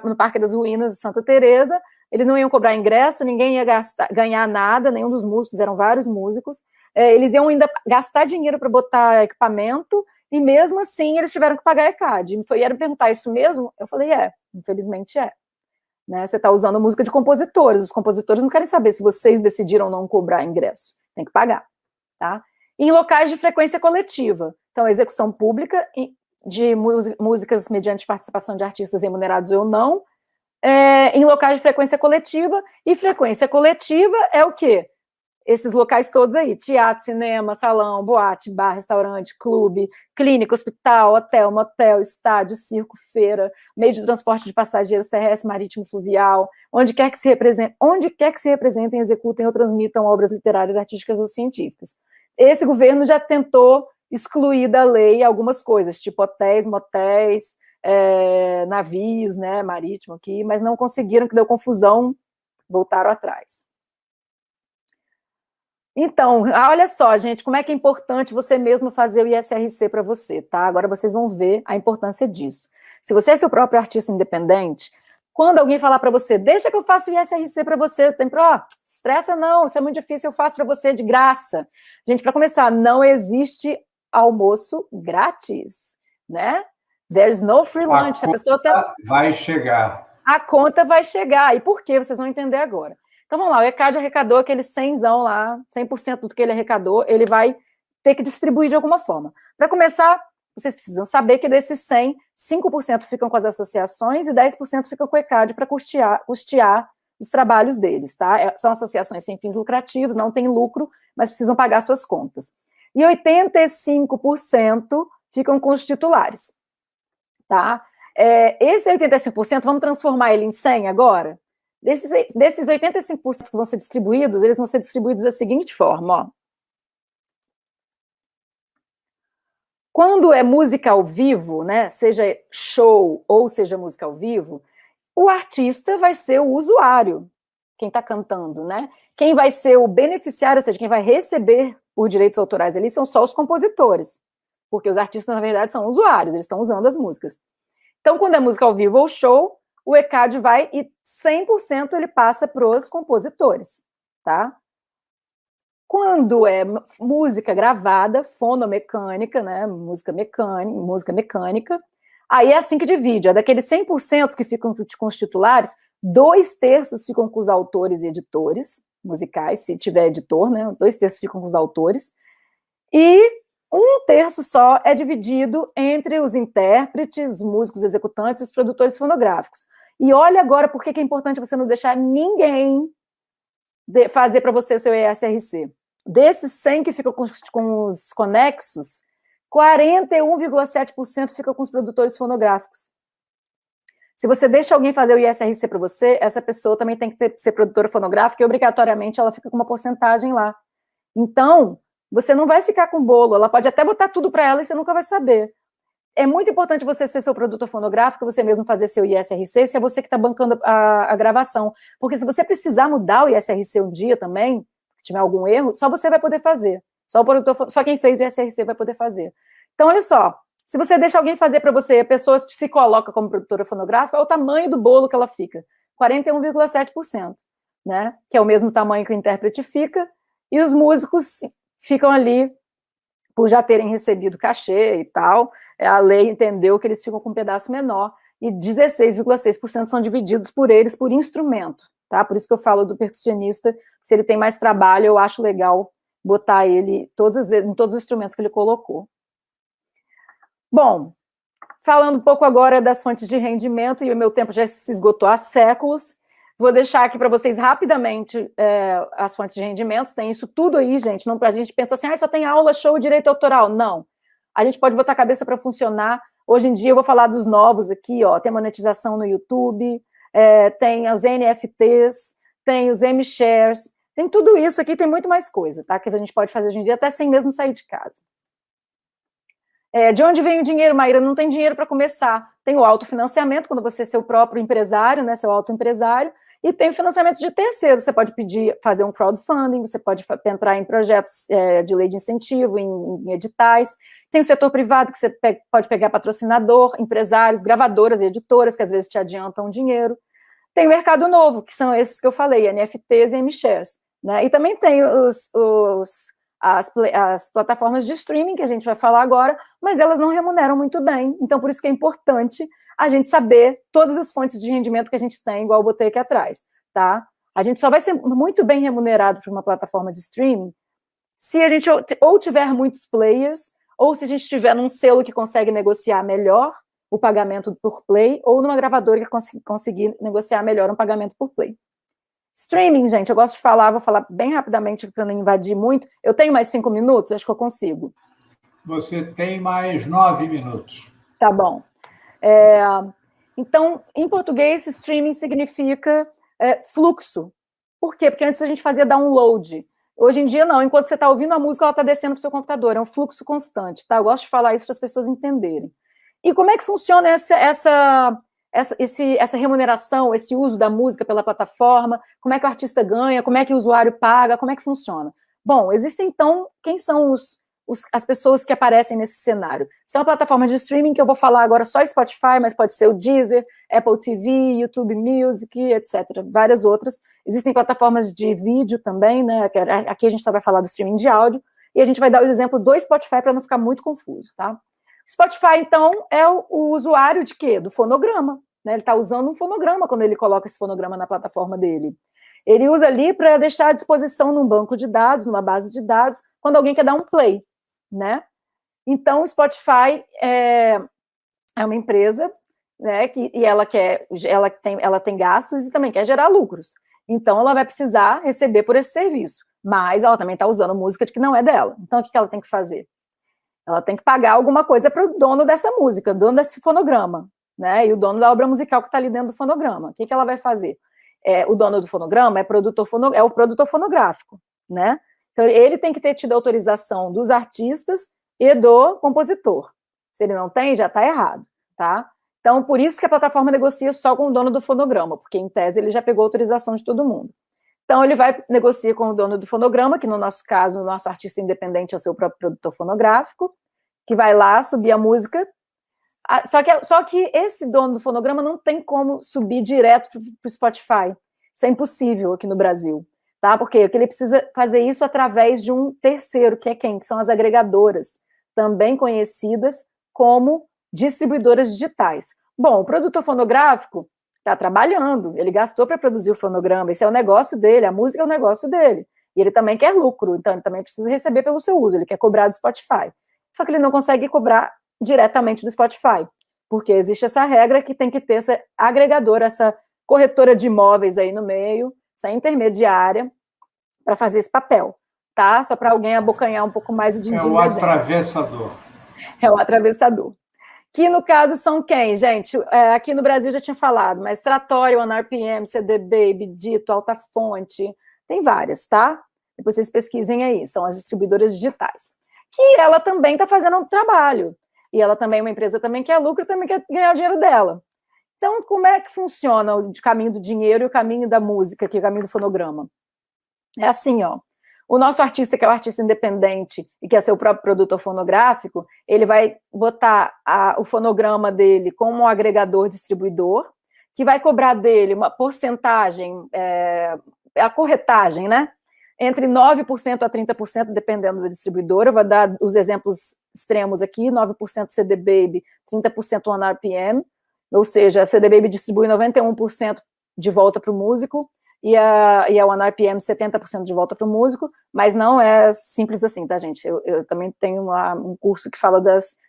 no Parque das Ruínas de Santa Teresa, eles não iam cobrar ingresso, ninguém ia ganhar nada, nenhum dos músicos, eram vários músicos, eles iam ainda gastar dinheiro para botar equipamento, e mesmo assim eles tiveram que pagar ECAD. E era perguntar isso mesmo? Eu falei, infelizmente é. Né? Você está usando música de compositores, os compositores não querem saber se vocês decidiram não cobrar ingresso, tem que pagar. Tá? Em locais de frequência coletiva, então execução pública de músicas mediante participação de artistas remunerados ou não, em locais de frequência coletiva, e frequência coletiva é o quê? Esses locais todos aí, teatro, cinema, salão, boate, bar, restaurante, clube, clínica, hospital, hotel, motel, estádio, circo, feira, meio de transporte de passageiros terrestre, marítimo, fluvial, onde quer que se representem, executem ou transmitam obras literárias, artísticas ou científicas. Esse governo já tentou excluir da lei algumas coisas, tipo hotéis, motéis, navios, né, marítimo aqui, mas não conseguiram, que deu confusão, voltaram atrás. Então, olha só, gente, como é que é importante você mesmo fazer o ISRC para você, tá? Agora vocês vão ver a importância disso. Se você é seu próprio artista independente, quando alguém falar para você, deixa que eu faça o ISRC para você, tem estressa não, isso é muito difícil, eu faço para você de graça. Gente, para começar, não existe almoço grátis, né? There's no free lunch. A conta vai chegar. A conta vai chegar. E por quê? Vocês vão entender agora. Então, vamos lá, o ECAD arrecadou aquele 100zão lá, 100% do que ele arrecadou, ele vai ter que distribuir de alguma forma. Para começar, vocês precisam saber que desses 100, 5% ficam com as associações e 10% ficam com o ECAD para custear os trabalhos deles, tá? São associações sem fins lucrativos, não tem lucro, mas precisam pagar suas contas. E 85% ficam com os titulares, tá? Esse 85%, vamos transformar ele em 100 agora? Desses 85% que vão ser distribuídos, eles vão ser distribuídos da seguinte forma, ó. Quando é música ao vivo, né, seja show ou seja música ao vivo, o artista vai ser o usuário, quem está cantando, né? Quem vai ser o beneficiário, ou seja, quem vai receber por direitos autorais ali são só os compositores, porque os artistas, na verdade, são usuários, eles estão usando as músicas. Então, quando é música ao vivo ou show, o ECAD vai e 100% ele passa para os compositores, tá? Quando é música gravada, fonomecânica, né, música mecânica, aí é assim que divide, daqueles 100% que ficam com os titulares, 2/3 ficam com os autores e editores musicais, se tiver editor, né, 2/3 ficam com os autores, e 1/3 só é dividido entre os intérpretes, os músicos executantes e os produtores fonográficos. E olha agora por que é importante você não deixar ninguém fazer para você seu ISRC. Desses 100 que ficam com os conexos, 41,7% ficam com os produtores fonográficos. Se você deixa alguém fazer o ISRC para você, essa pessoa também tem que ser produtora fonográfica e obrigatoriamente ela fica com uma porcentagem lá. Então, você não vai ficar com bolo, ela pode até botar tudo para ela e você nunca vai saber. É muito importante você ser seu produtor fonográfico, você mesmo fazer seu ISRC, se é você que está bancando a gravação. Porque se você precisar mudar o ISRC um dia também, se tiver algum erro, só você vai poder fazer. Só quem fez o ISRC vai poder fazer. Então, olha só, se você deixa alguém fazer para você, a pessoa se coloca como produtora fonográfica, é o tamanho do bolo que ela fica, 41,7%, né? Que é o mesmo tamanho que o intérprete fica, e os músicos ficam ali por já terem recebido cachê e tal, a lei entendeu que eles ficam com um pedaço menor, e 16,6% são divididos por eles por instrumento, tá? Por isso que eu falo do percussionista, se ele tem mais trabalho, eu acho legal botar ele todas as vezes, em todos os instrumentos que ele colocou. Bom, falando um pouco agora das fontes de rendimento, e o meu tempo já se esgotou há séculos, vou deixar aqui para vocês rapidamente as fontes de rendimentos, tem isso tudo aí, gente, não, a gente pensa assim, só tem aula, show, direito autoral, não. A gente pode botar a cabeça para funcionar. Hoje em dia eu vou falar dos novos aqui, ó, tem monetização no YouTube, tem os NFTs, tem os M-Shares, tem tudo isso aqui, tem muito mais coisa, tá? Que a gente pode fazer hoje em dia, até sem mesmo sair de casa. De onde vem o dinheiro, Maíra? Não tem dinheiro para começar. Tem o autofinanciamento, quando você é seu próprio empresário, né, seu autoempresário, e tem o financiamento de terceiros. Você pode pedir, fazer um crowdfunding, você pode entrar em projetos de lei de incentivo, em editais. Tem o setor privado, que você pode pegar patrocinador, empresários, gravadoras e editoras, que às vezes te adiantam dinheiro. Tem o mercado novo, que são esses que eu falei, NFTs e M-Shares, né? E também tem as plataformas de streaming, que a gente vai falar agora, mas elas não remuneram muito bem, então por isso que é importante a gente saber todas as fontes de rendimento que a gente tem, igual eu botei aqui atrás, tá? A gente só vai ser muito bem remunerado por uma plataforma de streaming se a gente ou tiver muitos players, ou se a gente tiver num selo que consegue negociar melhor o pagamento por play, ou numa gravadora que conseguir negociar melhor um pagamento por play. Streaming, gente, eu gosto de falar, vou falar bem rapidamente para não invadir muito. Eu tenho mais 5 minutos? Acho que eu consigo. Você tem mais 9 minutos. Tá bom. Então, em português, streaming significa fluxo. Por quê? Porque antes a gente fazia download. Hoje em dia, não. Enquanto você está ouvindo a música, ela está descendo para o seu computador. É um fluxo constante, tá? Eu gosto de falar isso para as pessoas entenderem. E como é que funciona essa remuneração, esse uso da música pela plataforma? Como é que o artista ganha? Como é que o usuário paga? Como é que funciona? Bom, existem, então, quem são as pessoas que aparecem nesse cenário? São uma plataforma de streaming, que eu vou falar agora só Spotify, mas pode ser o Deezer, Apple TV, YouTube Music, etc. Várias outras. Existem plataformas de vídeo também, né? Aqui a gente só vai falar do streaming de áudio, e a gente vai dar o exemplo do Spotify para não ficar muito confuso, tá? Spotify, então, é o usuário de quê? Do fonograma, né? Ele está usando um fonograma quando ele coloca esse fonograma na plataforma dele. Ele usa ali para deixar à disposição num banco de dados, numa base de dados, quando alguém quer dar um play, né? Então, o Spotify é uma empresa, né? E ela tem gastos e também quer gerar lucros. Então, ela vai precisar receber por esse serviço. Mas ela também está usando música que não é dela. Então, o que ela tem que fazer? Ela tem que pagar alguma coisa para o dono dessa música, o dono desse fonograma, né? E o dono da obra musical que está ali dentro do fonograma. O que ela vai fazer? O dono do fonograma é o produtor fonográfico, né? Então, ele tem que ter tido autorização dos artistas e do compositor. Se ele não tem, já está errado, tá? Então, por isso que a plataforma negocia só com o dono do fonograma, porque, em tese, ele já pegou autorização de todo mundo. Então, ele vai negociar com o dono do fonograma, que no nosso caso, o nosso artista independente é o seu próprio produtor fonográfico, que vai lá subir a música. Só que esse dono do fonograma não tem como subir direto para o Spotify. Isso é impossível aqui no Brasil, tá? Porque ele precisa fazer isso através de um terceiro, que é quem? Que são as agregadoras, também conhecidas como distribuidoras digitais. Bom, o produtor fonográfico está trabalhando, ele gastou para produzir o fonograma, esse é o negócio dele, a música é o negócio dele. E ele também quer lucro, então ele também precisa receber pelo seu uso, ele quer cobrar do Spotify. Só que ele não consegue cobrar diretamente do Spotify, porque existe essa regra que tem que ter essa agregadora, essa corretora de imóveis aí no meio, essa intermediária, para fazer esse papel, tá? Só para alguém abocanhar um pouco mais o din-din. É o atravessador. É o atravessador. Que, no caso, são quem, gente? Aqui no Brasil já tinha falado, mas Trattório, OneRPM, CD Baby, Dito, Alta Fonte, tem várias, tá? depois vocês pesquisem aí, são as distribuidoras digitais, que ela também está fazendo um trabalho, e ela também é uma empresa também que é lucro, também quer ganhar o dinheiro dela. Então, como é que funciona o caminho do dinheiro e o caminho da música, que é o caminho do fonograma? É assim, ó, o nosso artista, que é o artista independente e quer ser o próprio produtor fonográfico, ele vai botar o fonograma dele como um agregador distribuidor, que vai cobrar dele uma porcentagem, a corretagem, né? Entre 9% a 30%, dependendo da distribuidora. Eu vou dar os exemplos extremos aqui, 9% CD Baby, 30% One RPM, ou seja, a CD Baby distribui 91% de volta para o músico, e a One RPM 70% de volta para o músico, mas não é simples assim, tá, gente? Eu também tenho um curso que fala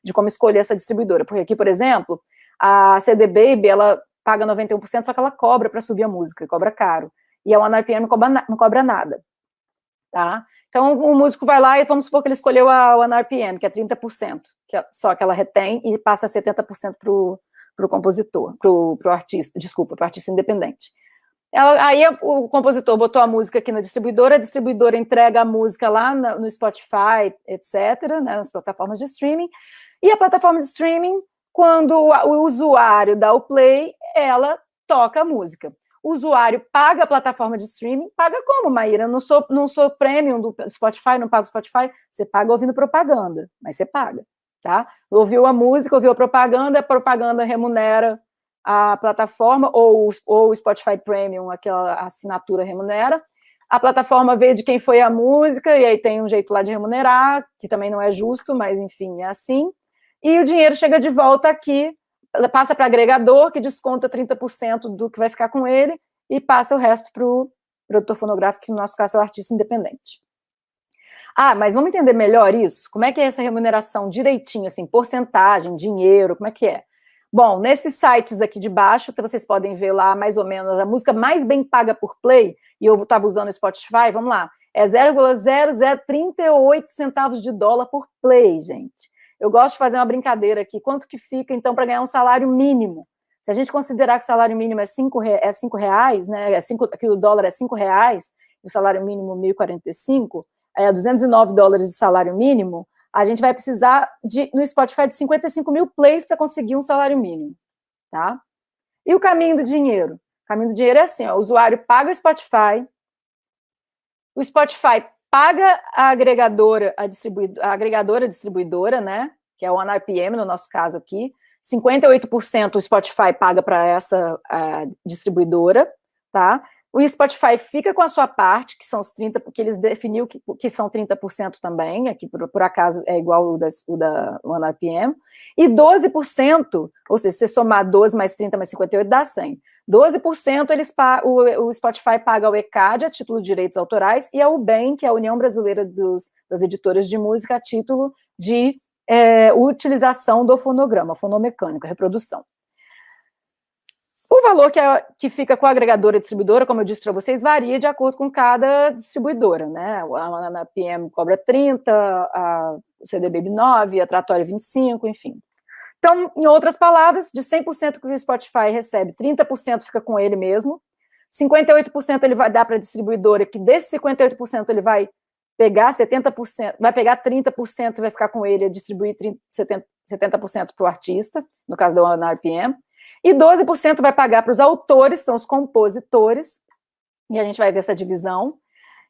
de como escolher essa distribuidora, porque aqui, por exemplo, a CD Baby, ela paga 91%, só que ela cobra para subir a música, cobra caro, e a One RPM não cobra nada, tá? Então, o músico vai lá e vamos supor que ele escolheu a One RPM, que é 30%, só que ela retém e passa 70% para o compositor, para o artista, desculpa, para o artista independente. Aí o compositor botou a música aqui na distribuidora, a distribuidora entrega a música lá no Spotify, etc., né, nas plataformas de streaming, e a plataforma de streaming, quando o usuário dá o play, ela toca a música. O usuário paga a plataforma de streaming, paga como, Maíra? Eu não sou premium do Spotify, não pago o Spotify, você paga ouvindo propaganda, mas você paga, tá? Ouviu a música, ouviu a propaganda remunera a plataforma, ou o Spotify Premium, aquela assinatura remunera, a plataforma vê de quem foi a música, e aí tem um jeito lá de remunerar, que também não é justo, mas enfim, é assim, e o dinheiro chega de volta aqui, passa para agregador, que desconta 30% do que vai ficar com ele, e passa o resto para o produtor fonográfico, que no nosso caso é o artista independente. Ah, mas vamos entender melhor isso? Como é que é essa remuneração direitinho, assim, porcentagem, dinheiro, como é que é? Bom, nesses sites aqui de baixo, vocês podem ver lá mais ou menos a música mais bem paga por play, e eu estava usando o Spotify, vamos lá, é 0,0038 centavos de dólar por play, gente. Eu gosto de fazer uma brincadeira aqui, quanto que fica, então, para ganhar um salário mínimo? Se a gente considerar que o salário mínimo é 5 reais, né, que o dólar é 5 reais, e o salário mínimo 1.045, é 209 dólares de salário mínimo, a gente vai precisar, no Spotify, de 55 mil plays para conseguir um salário mínimo, tá? E o caminho do dinheiro? O caminho do dinheiro é assim, ó, o usuário paga o Spotify paga a agregadora distribuidora, né, que é o One RPM, no nosso caso aqui, 58% o Spotify paga para essa distribuidora, tá? O Spotify fica com a sua parte, que são os 30%, porque eles definiu que são 30% também, aqui por acaso é igual o da One RPM, e 12%, ou seja, se você somar 12 mais 30 mais 58 dá 100. 12% o Spotify paga ao ECAD, a título de direitos autorais, e a UBEM, que é a União Brasileira das Editoras de Música, a título de utilização do fonograma, fonomecânica, reprodução. O valor que fica com a agregadora e distribuidora, como eu disse para vocês, varia de acordo com cada distribuidora, né? A PM cobra 30, a CD Baby 9, a Trattoria 25, enfim. Então, em outras palavras, de 100% que o Spotify recebe, 30% fica com ele mesmo, 58% ele vai dar para a distribuidora, que desse 58% ele vai pegar 70%, vai pegar 30% e vai ficar com ele e distribuir 70% para o artista, no caso da One RPM, e 12% vai pagar para os autores, são os compositores, e a gente vai ver essa divisão,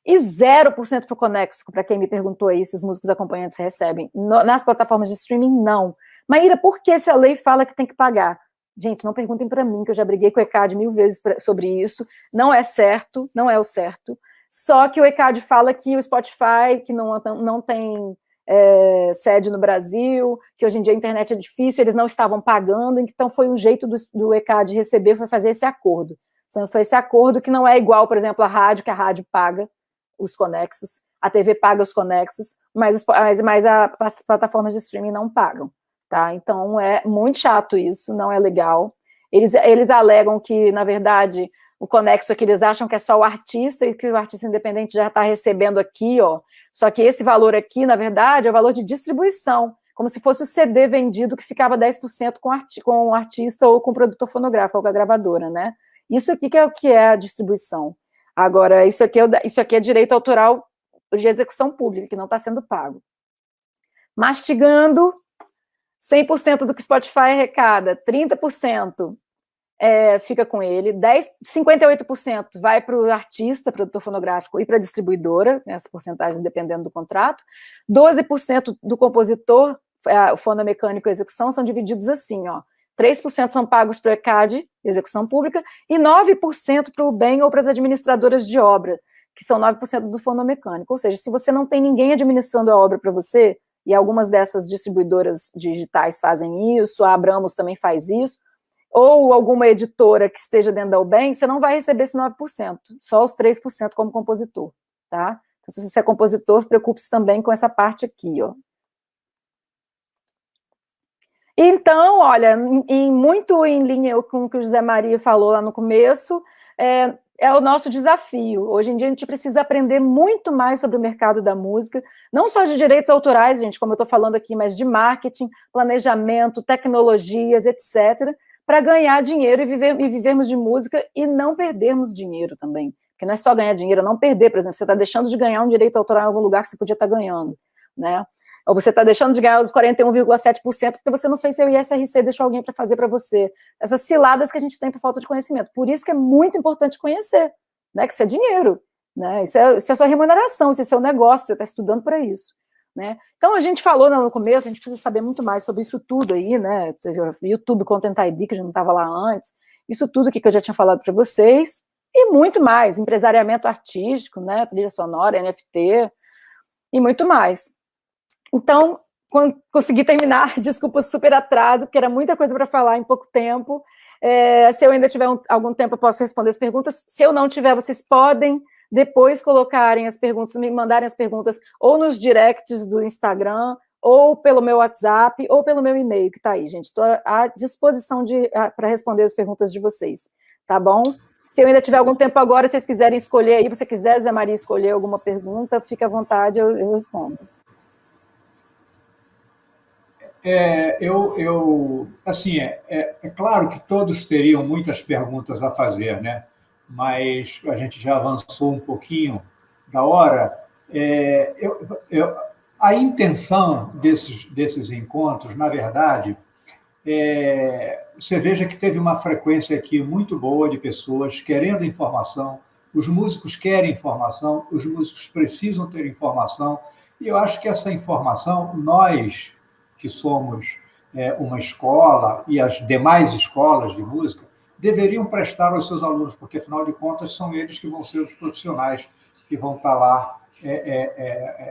e 0% para o Conexo, para quem me perguntou aí se os músicos acompanhantes recebem. Nas plataformas de streaming, não. Maíra, por que se a lei fala que tem que pagar? Gente, não perguntem para mim, que eu já briguei com o ECAD 1000 vezes sobre isso, não é certo, não é o certo, só que o ECAD fala que o Spotify, que não tem sede no Brasil, que hoje em dia a internet é difícil, eles não estavam pagando, então foi um jeito do ECAD receber, foi fazer esse acordo. Então, foi esse acordo que não é igual, por exemplo, a rádio, que a rádio paga os conexos, a TV paga os conexos, mas as plataformas de streaming não pagam, tá? Então, é muito chato isso, não é legal. Eles alegam que, na verdade, o conexo aqui, eles acham que é só o artista e que o artista independente já está recebendo aqui, ó. Só que esse valor aqui, na verdade, é o valor de distribuição, como se fosse o CD vendido que ficava 10% com o artista ou com o produtor fonográfico, ou com a gravadora, né? Isso aqui que é o que é a distribuição. Agora, isso aqui é direito autoral de execução pública, que não está sendo pago. Mastigando, 100% do que Spotify arrecada, 30% fica com ele, 58% vai para o artista, produtor fonográfico, e para a distribuidora, essa porcentagem dependendo do contrato, 12% do compositor, o fonomecânico e a execução, são divididos assim, ó, 3% são pagos para o ECAD, execução pública, e 9% para o BEM ou para as administradoras de obra, que são 9% do fonomecânico. Ou seja, se você não tem ninguém administrando a obra para você, e algumas dessas distribuidoras digitais fazem isso, a Abramos também faz isso, ou alguma editora que esteja dentro da UBEM, você não vai receber esse 9%, só os 3% como compositor, tá? Então, se você é compositor, preocupe-se também com essa parte aqui, ó. Então, olha, muito em linha com o que o José Maria falou lá no começo, é o nosso desafio. Hoje em dia a gente precisa aprender muito mais sobre o mercado da música, não só de direitos autorais, gente, como eu estou falando aqui, mas de marketing, planejamento, tecnologias, etc., para ganhar dinheiro e vivermos de música e não perdermos dinheiro também. Porque não é só ganhar dinheiro, é não perder. Por exemplo, você está deixando de ganhar um direito autoral em algum lugar que você podia estar ganhando, né? Ou você está deixando de ganhar os 41,7% porque você não fez seu ISRC e deixou alguém para fazer para você. Essas ciladas que a gente tem por falta de conhecimento. Por isso que é muito importante conhecer, né? Que isso é dinheiro, né? Isso é sua remuneração, isso é seu negócio, você está estudando para isso, né? Então, a gente falou no começo, a gente precisa saber muito mais sobre isso tudo aí, né? YouTube Content ID, que já não estava lá antes, isso tudo aqui que eu já tinha falado para vocês, e muito mais, empresariamento artístico, né? Trilha sonora, NFT, e muito mais. Então, quando consegui terminar, desculpa o super atraso, porque era muita coisa para falar em pouco tempo. Se eu ainda tiver algum tempo, eu posso responder as perguntas. Se eu não tiver, vocês podem depois colocarem as perguntas, me mandarem as perguntas ou nos directs do Instagram, ou pelo meu WhatsApp, ou pelo meu e-mail, que está aí, gente. Estou à disposição para responder as perguntas de vocês, tá bom? Se eu ainda tiver algum tempo agora, se vocês quiserem escolher aí, você quiser, Zé Maria, escolher alguma pergunta, fica à vontade, eu respondo. Assim, é claro que todos teriam muitas perguntas a fazer, né? Mas a gente já avançou um pouquinho da hora. A intenção desses encontros, na verdade, você veja que teve uma frequência aqui muito boa de pessoas querendo informação, os músicos querem informação, os músicos precisam ter informação, e eu acho que essa informação, nós que somos uma escola e as demais escolas de música deveriam prestar aos seus alunos, porque, afinal de contas, são eles que vão ser os profissionais que vão estar lá.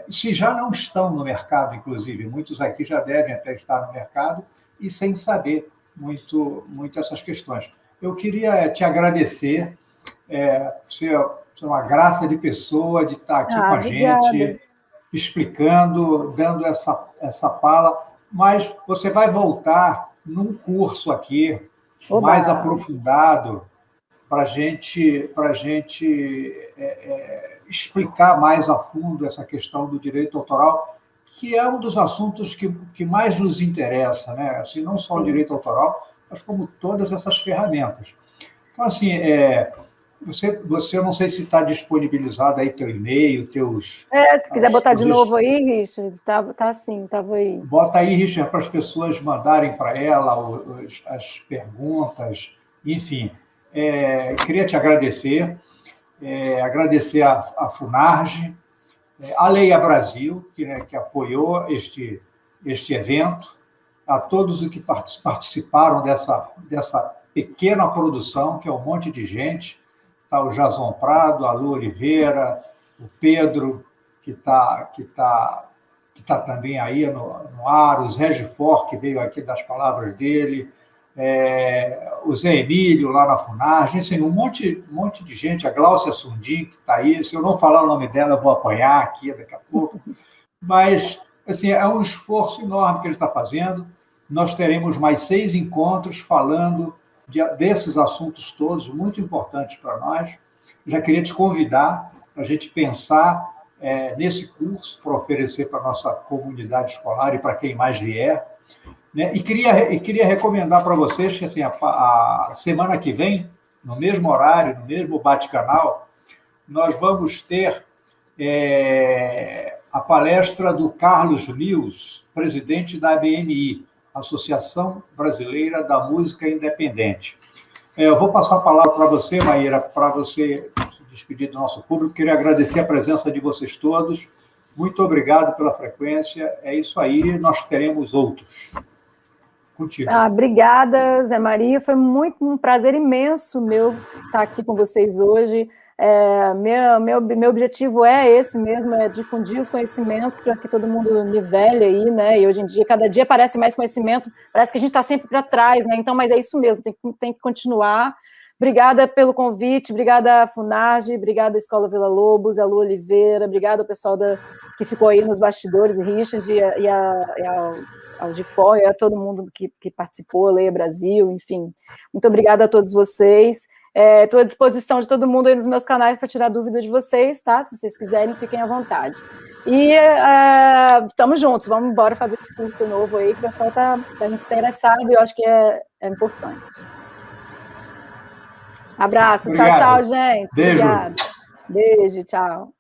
Se já não estão no mercado, inclusive, muitos aqui já devem até estar no mercado e sem saber muito essas questões. Eu queria te agradecer, você é uma graça de pessoa, de estar aqui com a gente, explicando, dando essa fala, mas você vai voltar num curso aqui, mais aprofundado, para a gente explicar mais a fundo essa questão do direito autoral, que é um dos assuntos que mais nos interessa, né? Assim, não só o direito autoral, mas como todas essas ferramentas. Então, assim, você não sei se está disponibilizado aí teu e-mail, teus... se quiser botar de novo aí, Richard, tá sim, estava aí. Bota aí, Richard, para as pessoas mandarem para ela as perguntas, enfim. Queria te agradecer, agradecer a Funarge, a Leia Brasil, que apoiou este evento, a todos os que participaram dessa pequena produção, que é um monte de gente. Está o Jason Prado, a Lu Oliveira, o Pedro, que tá também aí no ar, o Zé Gifor, que veio aqui das palavras dele, o Zé Emílio, lá na Funarge, assim, um monte de gente, a Gláucia Sundim, que está aí. Se eu não falar o nome dela, eu vou apanhar aqui daqui a pouco. Mas, assim, é um esforço enorme que ele está fazendo. Nós teremos mais 6 encontros falando desses assuntos todos, muito importantes para nós. Já queria te convidar para a gente pensar nesse curso para oferecer para a nossa comunidade escolar e para quem mais vier. Né? E queria recomendar para vocês que, assim, a semana que vem, no mesmo horário, no mesmo bate-canal, nós vamos ter a palestra do Carlos Lewis, presidente da ABMI, Associação Brasileira da Música Independente. Eu vou passar a palavra para você, Maíra, para você se despedir do nosso público. Queria agradecer a presença de vocês todos. Muito obrigado pela frequência. É isso aí, nós teremos outros. Contigo. Obrigada, Zé Maria. Foi um prazer imenso meu estar aqui com vocês hoje. Meu objetivo é esse mesmo, é difundir os conhecimentos para que todo mundo nivele aí, né? E hoje em dia, cada dia aparece mais conhecimento, parece que a gente está sempre para trás, né? Então, mas é isso mesmo, tem que continuar. Obrigada pelo convite, obrigada Funarge, obrigada Escola Vila Lobos, a Lu Oliveira, obrigada ao pessoal que ficou aí nos bastidores, Richard ao de fora, a todo mundo que participou, Leia Brasil, enfim. Muito obrigada a todos vocês. Estou à disposição de todo mundo aí nos meus canais para tirar dúvidas de vocês, tá? Se vocês quiserem, fiquem à vontade. E estamos juntos, vamos embora fazer esse curso novo aí, que o pessoal está interessado e eu acho que é importante. Abraço, obrigado. Tchau, gente. Beijo. Obrigada. Beijo, tchau.